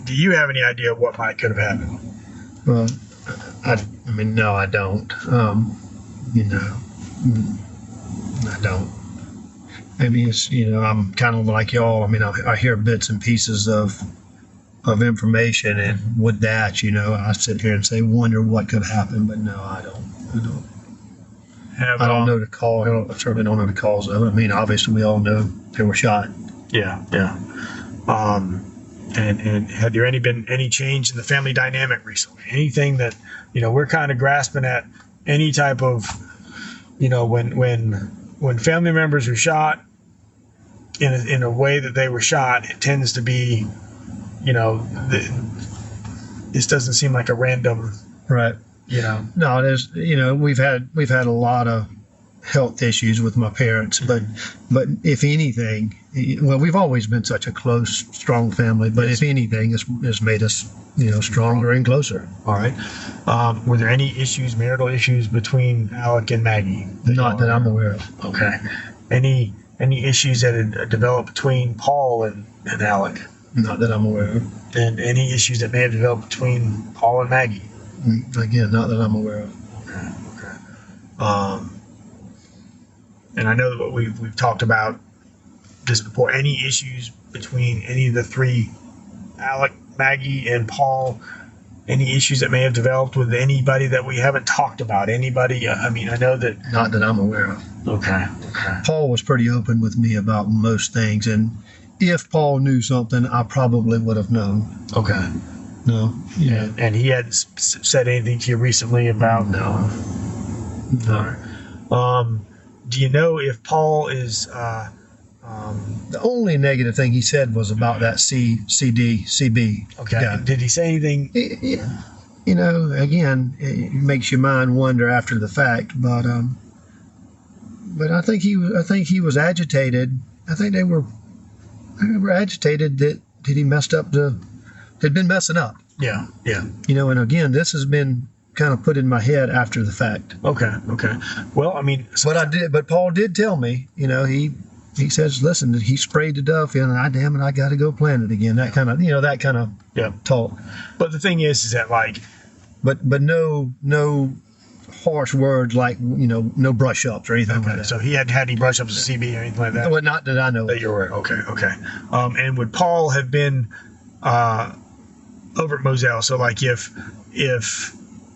do you have any idea what might could have happened? Well, I mean, no, I don't. You know, I don't. Maybe it's, you know, I'm kind of like y'all. I mean, I hear bits and pieces of information, and with that, you know, I sit here and say, wonder what could happen, but no, I don't. have. I don't know the call. I certainly don't know the cause of it. I mean, obviously, we all know they were shot. Yeah. And had there been any change in the family dynamic recently? Anything that, we're kind of grasping at any type of, when family members are shot in a way that they were shot, it tends to be, this doesn't seem like a random, Right. No, there's, we've had a lot of health issues with my parents, but if anything, well, we've always been such a close, strong family, but if anything, it's made us, stronger and closer. All right. Were there any marital issues between Alec and Maggie? Not that I'm aware of. Okay. Any issues that had developed between Paul and Alec? Not that I'm aware of. And any issues that may have developed between Paul and Maggie? Again, not that I'm aware of. Okay. And I know that we've talked about this before. Any issues between any of the three, Alec, Maggie, and Paul? Any issues that may have developed with anybody that we haven't talked about? Anybody? I know that. Not that I'm aware of. Okay. Paul was pretty open with me about most things, and if Paul knew something, I probably would have known. Okay. No. Yeah. And he hadn't said anything to you recently about. No. Do you know if Paul is? The only negative thing he said was about that CB. Okay. Yeah. Did he say anything? Again, it makes your mind wonder after the fact, but I think he was agitated. I think they were agitated that he messed up had been messing up. Yeah. And again, this has been kind of put in my head after the fact. Okay. Well, But Paul did tell me, he says, listen, he sprayed the duff in, and I got to go plant it again. That kind of, talk. But the thing is that but no harsh words like, no brush ups or anything like that. So he hadn't had any brush ups with CB or anything like that? Well, not that I know. That you're aware. Okay. And would Paul have been over at Moselle? So if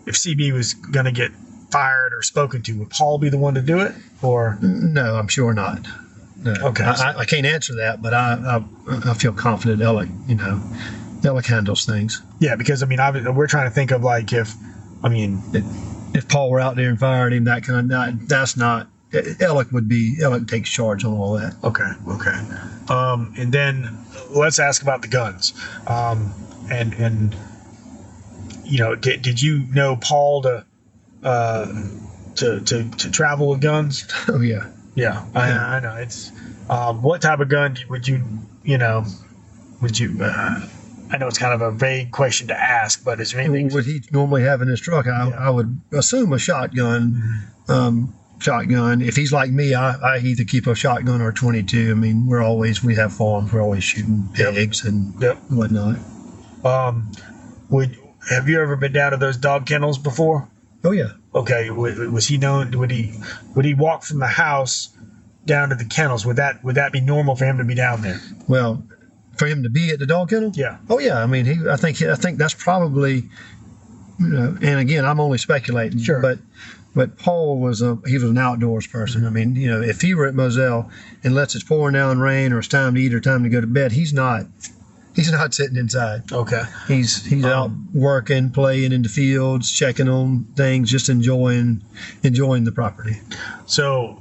CB was going to get fired or spoken to, would Paul be the one to do it? Or no, I'm sure not. No. Okay. I can't answer that, but I feel confident Alec handles things. Yeah, because we're trying to think of if Paul were out there and fired him, that kind of that's not. Alec takes charge on all that. Okay. And then let's ask about the guns. And did you know Paul to travel with guns? Oh yeah. Yeah. I know. It's what type of gun would you I know it's kind of a vague question to ask, but is there anything would he normally have in his truck? I would assume a shotgun. Shotgun. If he's like me, I either keep a shotgun or a 22. We have farms. We're always shooting pigs and whatnot. Have you ever been down to those dog kennels before? Oh yeah. Okay. Was he known? Would he walk from the house down to the kennels? Would that be normal for him to be down there? Well, for him to be at the dog kennel? Yeah. Oh yeah. I think that's probably, and again, I'm only speculating. Sure. But Paul was an outdoors person. If he were at Moselle, unless it's pouring down rain or it's time to eat or time to go to bed, he's not sitting inside. Okay. He's out working, playing in the fields, checking on things, just enjoying the property. So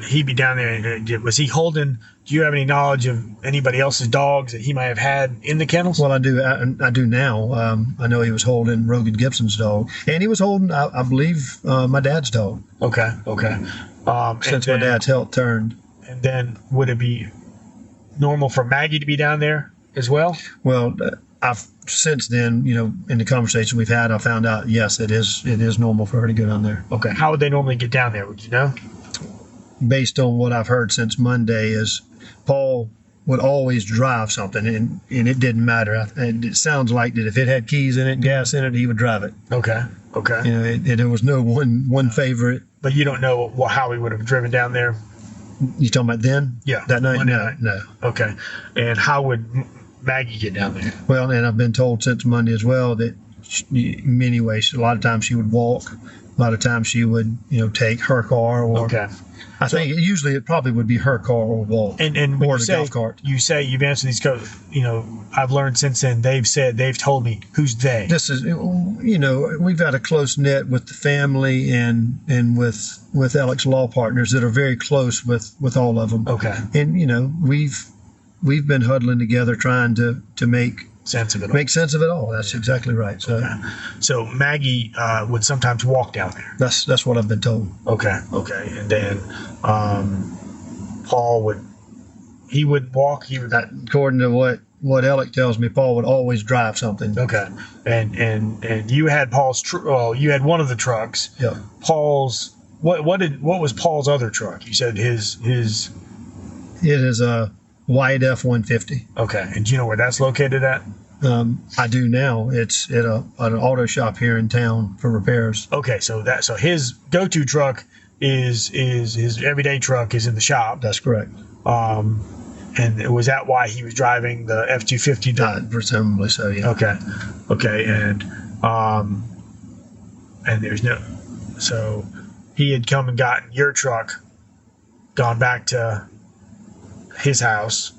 he'd be down there. Was he holding? Do you have any knowledge of anybody else's dogs that he might have had in the kennels? Well, I do. I do now. I know he was holding Rogan Gibson's dog, and he was holding, I believe, my dad's dog. Okay. Since my dad's health turned. And then would it be normal for Maggie to be down there as well? Well, I've since then, in the conversation we've had, I found out, yes, it is normal for her to go down there. Okay. How would they normally get down there? Would you know? Based on what I've heard since Monday is Paul would always drive something, and it didn't matter. And it sounds like that if it had keys in it and gas in it, he would drive it. Okay. There was no one favorite. But you don't know how he would have driven down there? You talking about then? Yeah. That night? No. Okay. And how would Maggie get down there? Well, and I've been told since Monday as well that in many ways, a lot of times she would walk A lot of times she would, take her car, or Okay. I think usually it probably would be her car or Walt, And when or you the say, golf cart. you say you've answered these I've learned since then, they've told me. Who's they? This is, we've got a close knit with the family and with Alex law partners that are very close with all of them. Okay. And we've been huddling together trying to make Sense of it all. make sense of it all. That's exactly right. So So Maggie would sometimes walk down there. that's what I've been told. Okay. And then Paul would walk. He would. According to what Alec tells me, Paul would always drive something. Okay. And you had Paul's. You had one of the trucks. Yeah. Paul's. What was Paul's other truck? You said his. It is a white F-150. Okay. And do you know where that's located at? I do now. It's at an auto shop here in town for repairs. Okay. So his go-to truck is his everyday truck is in the shop. That's correct. And was that why he was driving the F-250? Presumably so, yeah. Okay. And there's no. So he had come and gotten your truck, gone back to his house,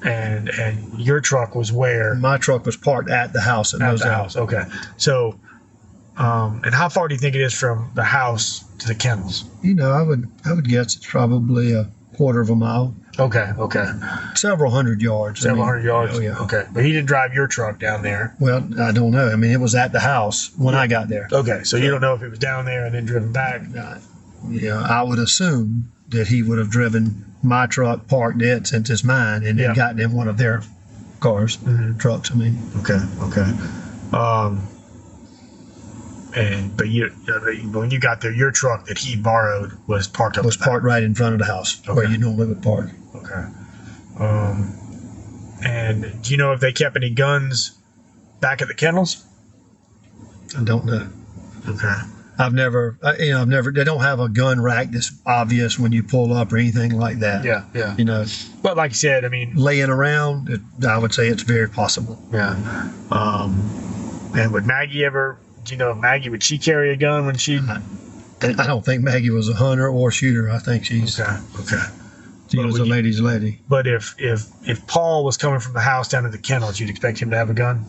and your truck was where? My truck was parked at the house at Moselle. house. Okay. So, and how far do you think it is from the house to the kennels? I would guess it's probably a quarter of a mile. Okay. Several hundred yards. Several hundred yards. Oh, yeah. Okay. But he didn't drive your truck down there. Well, I don't know. I mean, it was at the house when I got there. Okay. So you don't know if it was down there and then driven back. I would assume that he would have driven my truck, parked it since it's mine, and then gotten in one of their cars, trucks. I mean. Okay. But when you got there, your truck that he borrowed was parked right in front of the house where you normally would park. Okay. And do you know if they kept any guns back at the kennels? I don't know. Okay. I've never, they don't have a gun rack that's obvious when you pull up or anything like that. Yeah. But like you said, I mean, laying around, I would say it's very possible. Yeah. And would Maggie ever? Do you know if Maggie would she carry a gun when she? I don't think Maggie was a hunter or shooter. I think she was a lady's lady. But if Paul was coming from the house down to the kennels, you'd expect him to have a gun?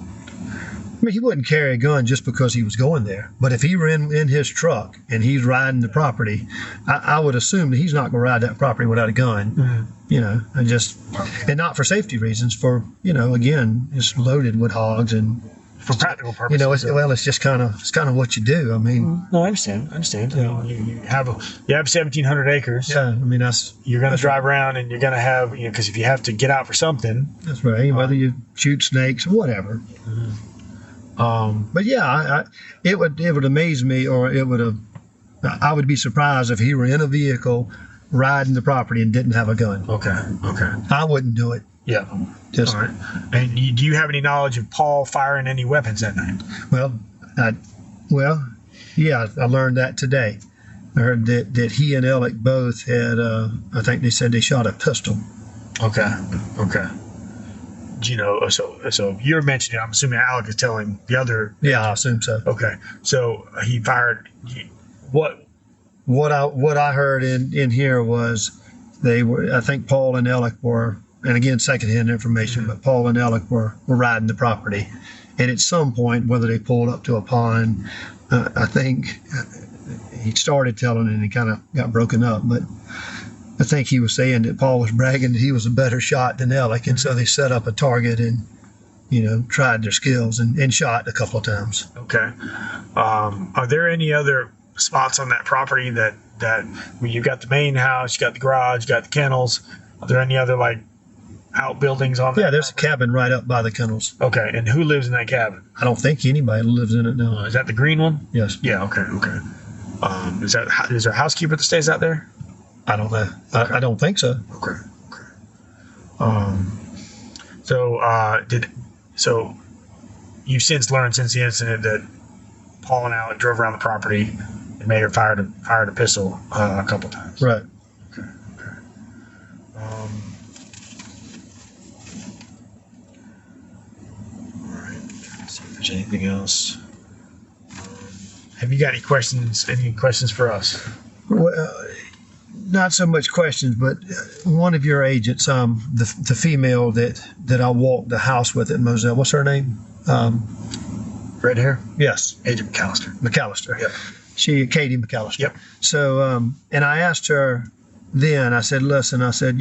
I mean, he wouldn't carry a gun just because he was going there. But if he were in his truck and he's riding the property, I would assume that he's not going to ride that property without a gun. Mm-hmm. And not for safety reasons. For again, it's loaded with hogs and. For practical purposes. It's just kind of what you do. I mean, no, I understand. You have 1,700 acres. Yeah, I mean you're going to drive around and you're going to have because if you have to get out for something. That's right. Whether you shoot snakes or whatever. Mm-hmm. But yeah, it would amaze me, or I would be surprised if he were in a vehicle riding the property and didn't have a gun. Okay. I wouldn't do it. Yeah. Just all right. And do you have any knowledge of Paul firing any weapons that night? I learned that today. I heard that he and Alec both had, I think they said they shot a pistol. Okay. Do you know, so you're mentioning, I'm assuming Alec is telling the other. Yeah, I assume so. Okay. So he fired, what? What I heard in here was I think Paul and Alec were, and again, secondhand information, but Paul and Alec were riding the property. And at some point, whether they pulled up to a pond, I think he started telling and he kind of got broken up. But I think he was saying that Paul was bragging that he was a better shot than Alec. And so they set up a target and, tried their skills and shot a couple of times. Okay. Are there any other spots on that property that you got the main house, you got the garage, you got the kennels? Are there any other outbuildings on that? Yeah, there's a cabin right up by the kennels. Okay, and who lives in that cabin? I don't think anybody lives in it now. Is that the green one? Yes. Yeah. Okay. Is there a housekeeper that stays out there? I don't know. Okay. I don't think so. Okay. So you've since learned since the incident that Paul and Alec drove around the property and may have fired a pistol a couple times. Right. Okay. All right. Let's see if there's anything else. Have you got any questions? Any questions for us? Well, not so much questions, but one of your agents, the female that I walked the house with at Moselle, what's her name? Red hair? Yes, Agent McAllister. Yep. Katie McAllister. Yep. So, and I asked her then, I said, listen, I said,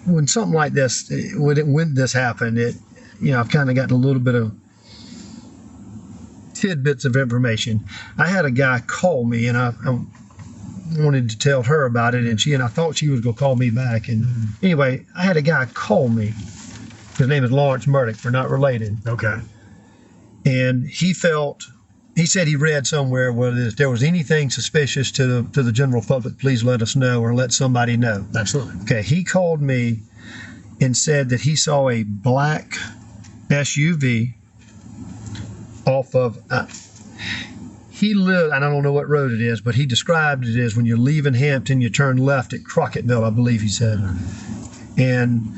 when something like this, when this happened, I've kind of gotten a little bit of tidbits of information. I had a guy call me, and I wanted to tell her about it, and I thought she was going to call me back. And anyway, I had a guy call me. His name is Alex Murdaugh. We're not related. Okay. And he said he read somewhere where if there was anything suspicious to the general public, please let us know or let somebody know. Absolutely. Okay. He called me and said that he saw a black SUV off of, he lived, and I don't know what road it is, but he described it as when you're leaving Hampton, you turn left at Crocketville, I believe he said. And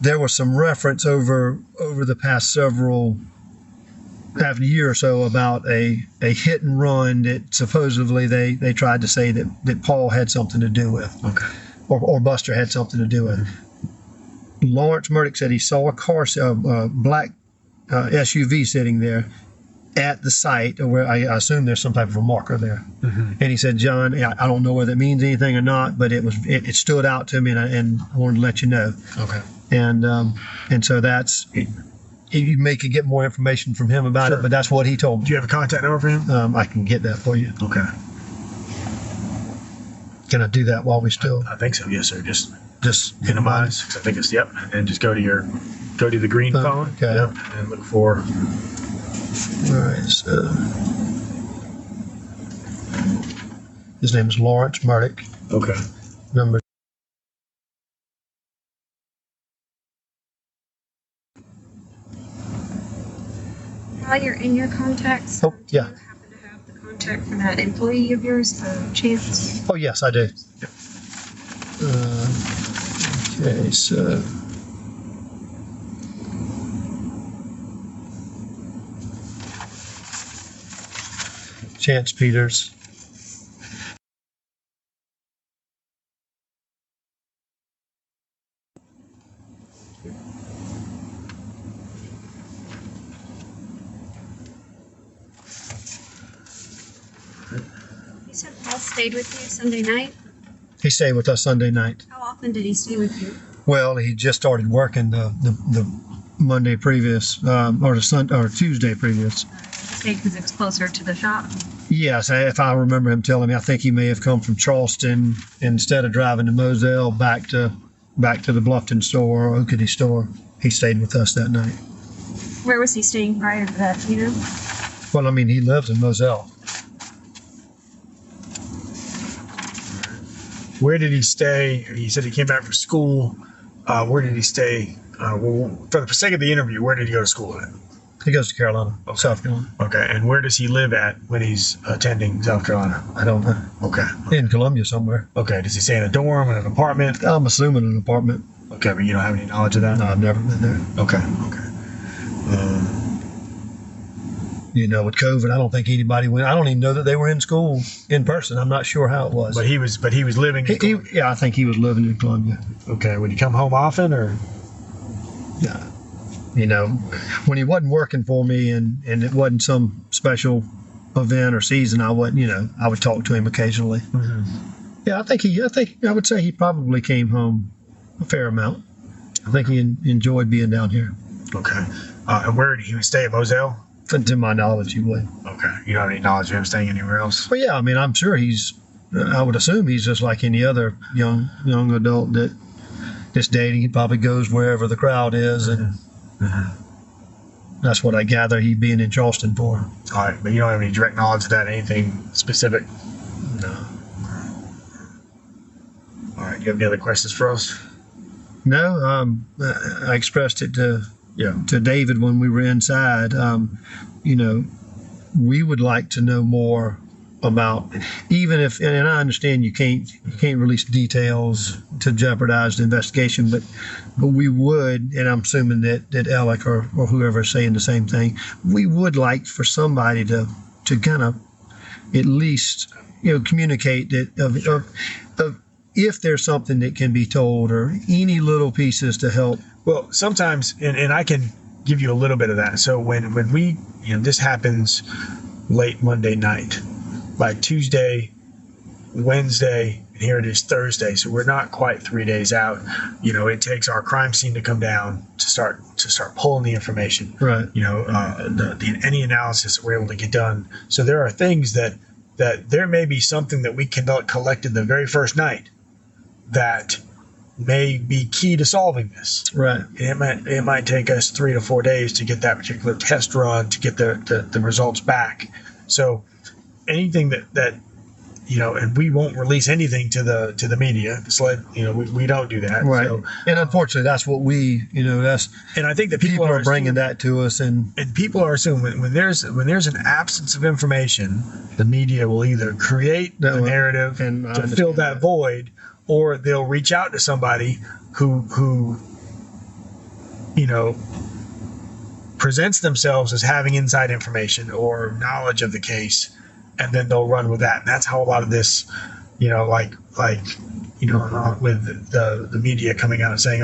there was some reference over the past half a year or so about a hit and run that supposedly they tried to say that Paul had something to do with. Okay. Or Buster had something to do with. Lawrence Murdaugh said he saw a black SUV sitting there at the site, where I assume there's some type of a marker there. And he said, John, I don't know whether it means anything or not, but it stood out to me, and I wanted to let you know. Okay. And so that's, you may could get more information from him about it, but that's what he told me. Do you have a contact number for him? I can get that for you. Okay. Can I do that while we still? I think so. Yes, sir. Just minimize. Because I think it's and just go to the green phone. Okay. Yep, and look for. All right. So his name is Lawrence Murdaugh. Okay. Number. While you're in your contacts, Oh, yeah. do you happen to have the contact for that employee of yours, Chance? Oh, yes, I do. Okay, so. Chance Peters. You said Paul stayed with you Sunday night. He stayed with us Sunday night. How often did he stay with you? Well, he just started working the Monday previous, or Tuesday previous. Stayed because it's closer to the shop. Yes, if I remember him telling me, I think he may have come from Charleston, instead of driving to Moselle back to the Bluffton store or Oakity store. He stayed with us that night. Where was he staying prior to that? Do you know? Well, I mean, he lives in Moselle. Where did he stay? He said he came back from school. Where did he stay? Well, for the sake of the interview, where did he go to school at? He goes to Carolina, Okay. South Carolina. Okay, and where does he live at when he's attending South Carolina? I don't know. Okay. In Columbia somewhere. Okay, does he stay in a dorm, in an apartment? I'm assuming an apartment. Okay, but you don't have any knowledge of that? No, I've never been there. Okay. With COVID, I don't think anybody went. I don't even know that they were in school in person. I'm not sure how it was. But he was living in Columbia. Yeah, I think he was living in Columbia. Okay, would he come home often, or? Yeah. When he wasn't working for me and it wasn't some special event or season, I wouldn't, I would talk to him occasionally. Mm-hmm. Yeah, I would say he probably came home a fair amount. I think he enjoyed being down here. Okay. And where did he stay at Moselle? To my knowledge, he would. Okay. You don't have any knowledge of him staying anywhere else? But yeah, I mean, I'm sure I would assume he's just like any other young adult that's dating. He probably goes wherever the crowd is, and that's what I gather he being in Charleston for. All right, but you don't have any direct knowledge of that, anything specific? No. All right, you have any other questions for us? No, I expressed it to David when we were inside. We would like to know more about, even if, and I understand you can't release details to jeopardize the investigation, but we would, and I'm assuming that Alec or whoever is saying the same thing, we would like for somebody to kind of at least communicate that of if there's something that can be told or any little pieces to help. Well, sometimes, and I can give you a little bit of that. So when we, this happens late Monday night, by Tuesday, Wednesday, and here it is Thursday. So we're not quite 3 days out. It takes our crime scene to come down to start pulling the information. Right. Any analysis that we're able to get done. So there are things that there may be something that we collected the very first night that may be key to solving this. Right. It might take us 3 to 4 days to get that particular test run, to get the results back. So anything that and we won't release anything to the media. SLED, we don't do that. Right. So, and unfortunately, that's what we, that's. And I think that people are bringing that to us, and people are assuming when there's an absence of information, the media will either create a narrative and to fill that void, or they'll reach out to somebody who presents themselves as having inside information or knowledge of the case, and then they'll run with that. And that's how a lot of this, with the media coming out and saying,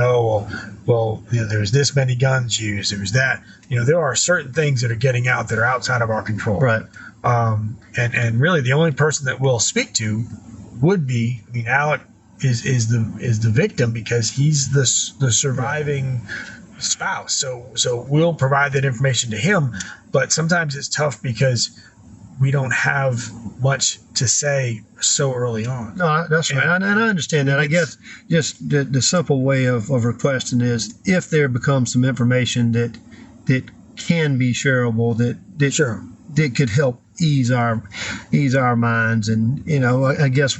there's this many guns used, there's that. There are certain things that are getting out that are outside of our control. Right. And really the only person that we'll speak to would be, Alec is the victim, because he's the surviving spouse. So we'll provide that information to him, but sometimes it's tough because we don't have much to say so early on. No, that's right. And I understand that. I guess just the simple way of requesting is, if there becomes some information that can be shareable, that could help ease our minds. And, I guess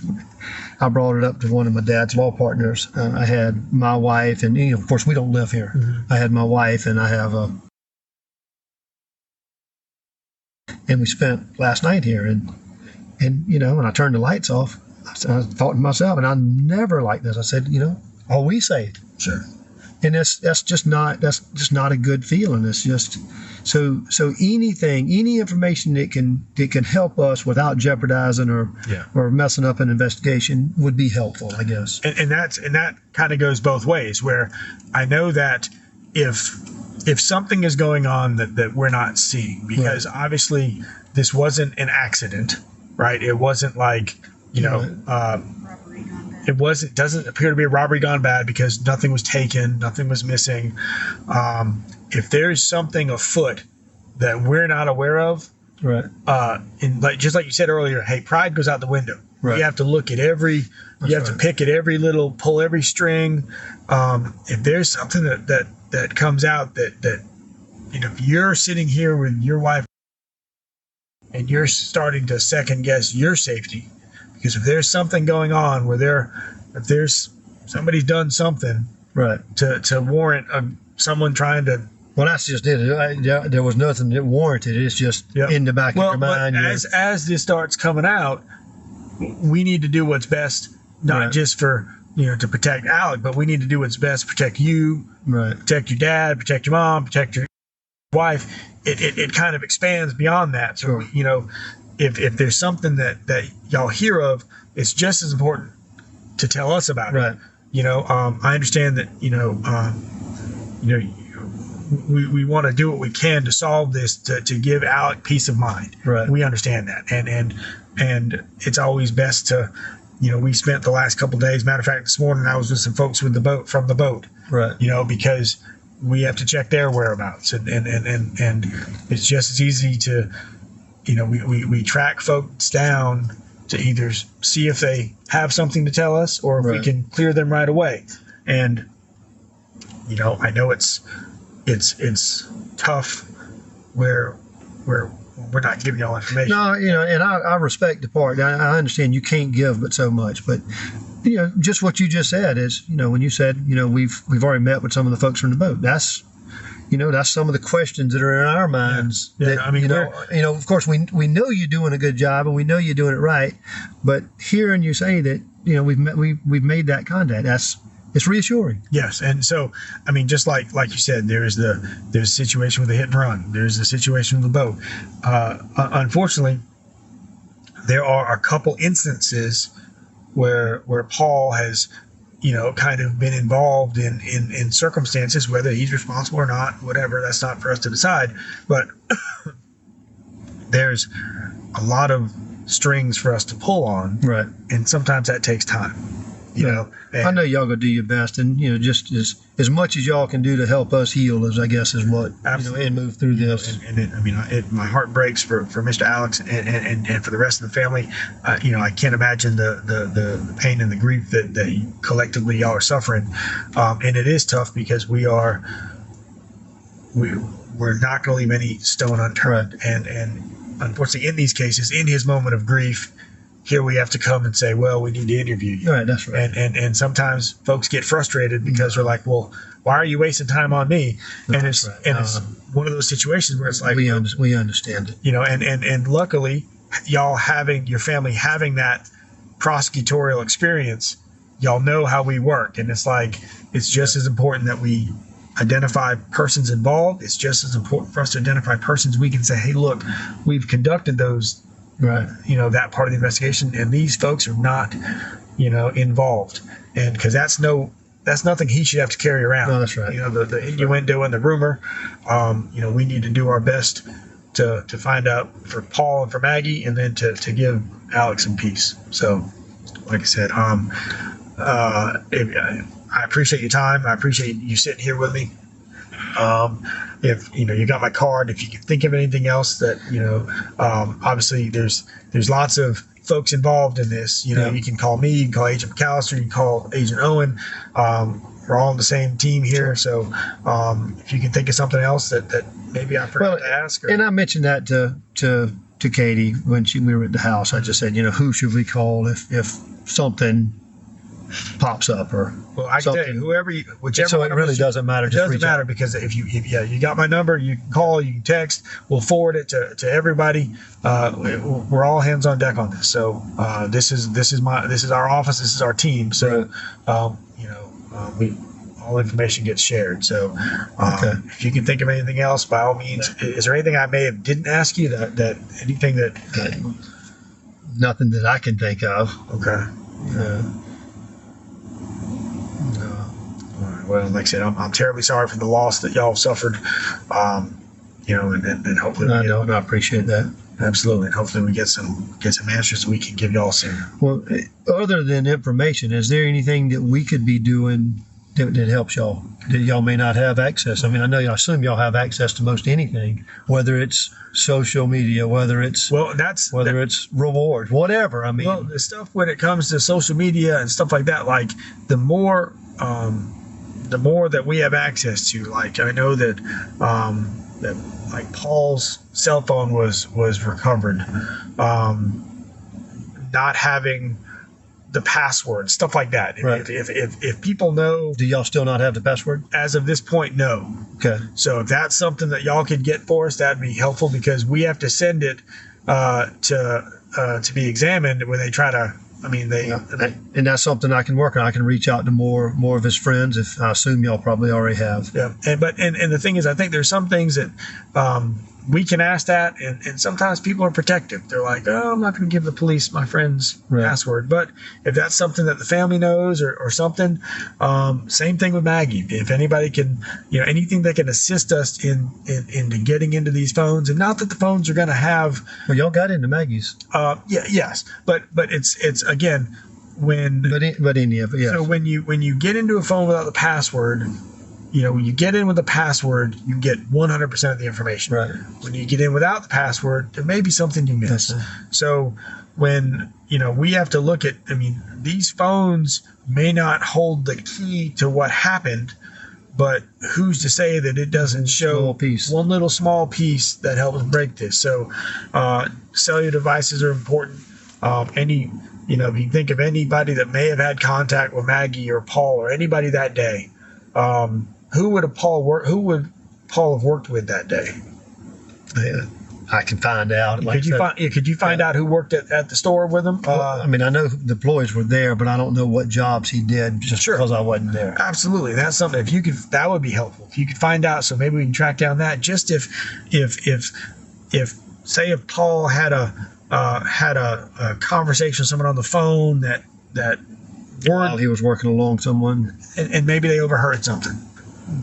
I brought it up to one of my dad's law partners. I had my wife, and of course we don't live here. Mm-hmm. I had my wife, and I have and we spent last night here, and when I turned the lights off, I thought to myself, and I'm never like this. I said, all we say. Sure. And that's just not a good feeling. It's just so any information that can help us without jeopardizing or messing up an investigation would be helpful, I guess. And that kind of goes both ways, where I know that if something is going on that we're not seeing, because obviously this wasn't an accident, right? It wasn't like, it doesn't appear to be a robbery gone bad, because nothing was taken, nothing was missing. If there's something afoot that we're not aware of, right? And just like you said earlier, hey, pride goes out the window. Right. You have to look at to pick at pull every string. If there's something that comes out that if you're sitting here with your wife and you're starting to second guess your safety, because if there's something going on if there's somebody's done something right to warrant someone trying to. Well, that's just it. There was nothing that warranted it. It's just in the back of your mind. But as this starts coming out, we need to do what's best, not just for to protect Alec, but we need to do what's best to protect you, protect your dad, protect your mom, protect your wife. It kind of expands beyond that. So if there's something that y'all hear of, it's just as important to tell us about it. I understand that we want to do what we can to solve this, to give Alec peace of mind. Right. We understand that, and it's always best to, we spent the last couple of days. Matter of fact, this morning I was with some folks from the boat. Right. Because we have to check their whereabouts, and it's just as easy to, we track folks down to either see if they have something to tell us, or if we can clear them right away. And I know it's tough where we're not giving y'all information. No, and I respect the part. I understand you can't give but so much, but just what you just said is, when you said, we've already met with some of the folks from the boat. That's some of the questions that are in our minds. Yeah. That, of course we know you're doing a good job and we know you're doing it right, but hearing you say that, we've made that contact, it's reassuring. Yes, and so I mean, just like you said, there's a situation with a hit and run. There's a situation with a boat. Unfortunately, there are a couple instances where Paul has, kind of been involved in circumstances, whether he's responsible or not, whatever. That's not for us to decide. But there's a lot of strings for us to pull on, right? And sometimes that takes time. You know, I know y'all gonna do your best, and just as much as y'all can do to help us heal, as I guess is what and move through this. And my heart breaks for Mr. Alex and for the rest of the family. I can't imagine the pain and the grief that collectively y'all are suffering, and it is tough because we're not going to leave any stone unturned, right. and unfortunately, in these cases, in his moment of grief, here we have to come and say, well, we need to interview you. Right, that's right. And sometimes folks get frustrated because they're like, well, why are you wasting time on me? And it's one of those situations where it's like, we understand it. And luckily, your family having that prosecutorial experience, y'all know how we work. And it's like, it's just as important that we identify persons involved. It's just as important for us to identify persons we can say, hey, look, we've conducted those, right, that part of the investigation, and these folks are not, involved. And because that's nothing he should have to carry around. No, that's right. The innuendo and the rumor, we need to do our best to find out for Paul and for Maggie, and then to give Alex some peace. So, like I said, I appreciate your time. I appreciate you sitting here with me. If you got my card, if you can think of anything else that obviously there's lots of folks involved in this. You can call me, you can call Agent McAllister, you can call Agent Owen. We're all on the same team here. So if you can think of something else that maybe I forgot to ask. And I mentioned that to Katie when we were at the house. I just said, who should we call if something pops up or I can tell you, whichever. So it really doesn't matter. It doesn't matter because if you got my number, you can call, you can text. We'll forward it to everybody. We're all hands on deck on this. So this is our office. This is our team. So all information gets shared. So if you can think of anything else, by all means. Is there anything I may have didn't ask you that anything that? Nothing that I can think of. Okay. Well, like I said, I'm terribly sorry for the loss that y'all suffered. And hopefully I appreciate that. Absolutely, and hopefully we get some answers we can give y'all soon. Well, other than information, is there anything that we could be doing that helps y'all that y'all may not have access? I mean, I assume y'all have access to most anything, whether it's social media, whether it's it's rewards, whatever. I mean, well, the stuff when it comes to social media and stuff like that, like the more that we have access to, like I know that like Paul's cell phone was recovered, not having the password, stuff like that. Right. If people know, do y'all still not have the password? As of this point, no. Okay. So if that's something that y'all could get for us, that'd be helpful because we have to send it to be examined when they try to. I mean, and that's something I can work on. I can reach out to more of his friends. If I assume y'all probably already have. Yeah, and the thing is, I think there's some things that we can ask that, and sometimes people are protective. They're like, oh, I'm not going to give the police my friend's password. But if that's something that the family knows or something, same thing with Maggie. If anybody can, anything that can assist us in getting into these phones, and not that the phones are going to have. Well, y'all got into Maggie's. Yes, but it's again when. But any of it, yes. So when you get into a phone without the password. When you get in with the password, you get 100% of the information. Right. When you get in without the password, there may be something you miss. So when, we have to look at, these phones may not hold the key to what happened, but who's to say that it doesn't show one little small piece that helps break this? So cellular devices are important. If you think of anybody that may have had contact with Maggie or Paul or anybody that day, who would Paul have worked with that day? Yeah. I can find out. Could you find out who worked at the store with him? I mean, I know the employees were there, but I don't know what jobs he did just because I wasn't there. Absolutely, that's something. If you could, that would be helpful. If you could find out, so maybe we can track down that. Just if say if Paul had a conversation with someone on the phone that While he was working along someone, and maybe they overheard something.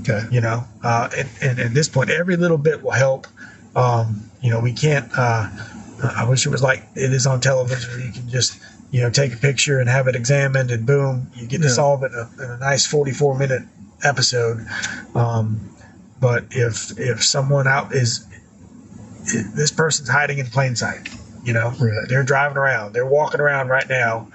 Okay. You know, and at this point, every little bit will help. You know, we can't. I wish it was like it is on television, where you can just, you know, take a picture and have it examined, and boom, you get to solve it in a nice 44-minute episode. But if someone this person's hiding in plain sight, you know, they're driving around, they're walking around right now,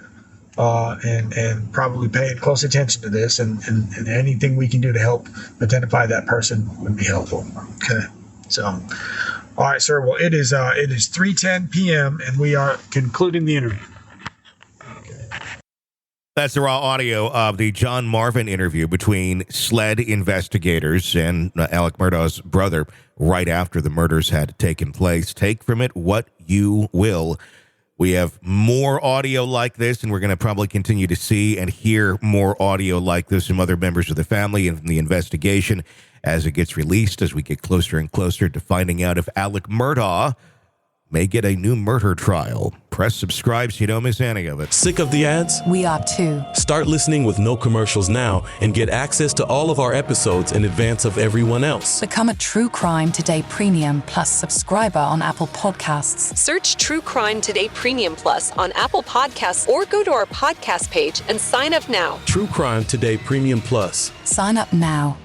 and probably paying close attention to this, and anything we can do to help identify that person would be helpful. Okay. So, all right, sir. Well, it is 3:10 p.m. and we are concluding the interview. That's the raw audio of the John Marvin interview between SLED investigators and Alex Murdaugh's brother right after the murders had taken place. Take from it what you will. We have more audio like this, and we're going to probably continue to see and hear more audio like this from other members of the family and from the investigation as it gets released, as we get closer and closer to finding out if Alex Murdaugh may get a new murder trial. Press subscribe so you don't miss any of it. Sick of the ads? We are too. Start listening with no commercials now and get access to all of our episodes in advance of everyone else. Become a True Crime Today Premium Plus subscriber on Apple Podcasts. Search True Crime Today Premium Plus on Apple Podcasts or go to our podcast page and sign up now. True Crime Today Premium Plus. Sign up now.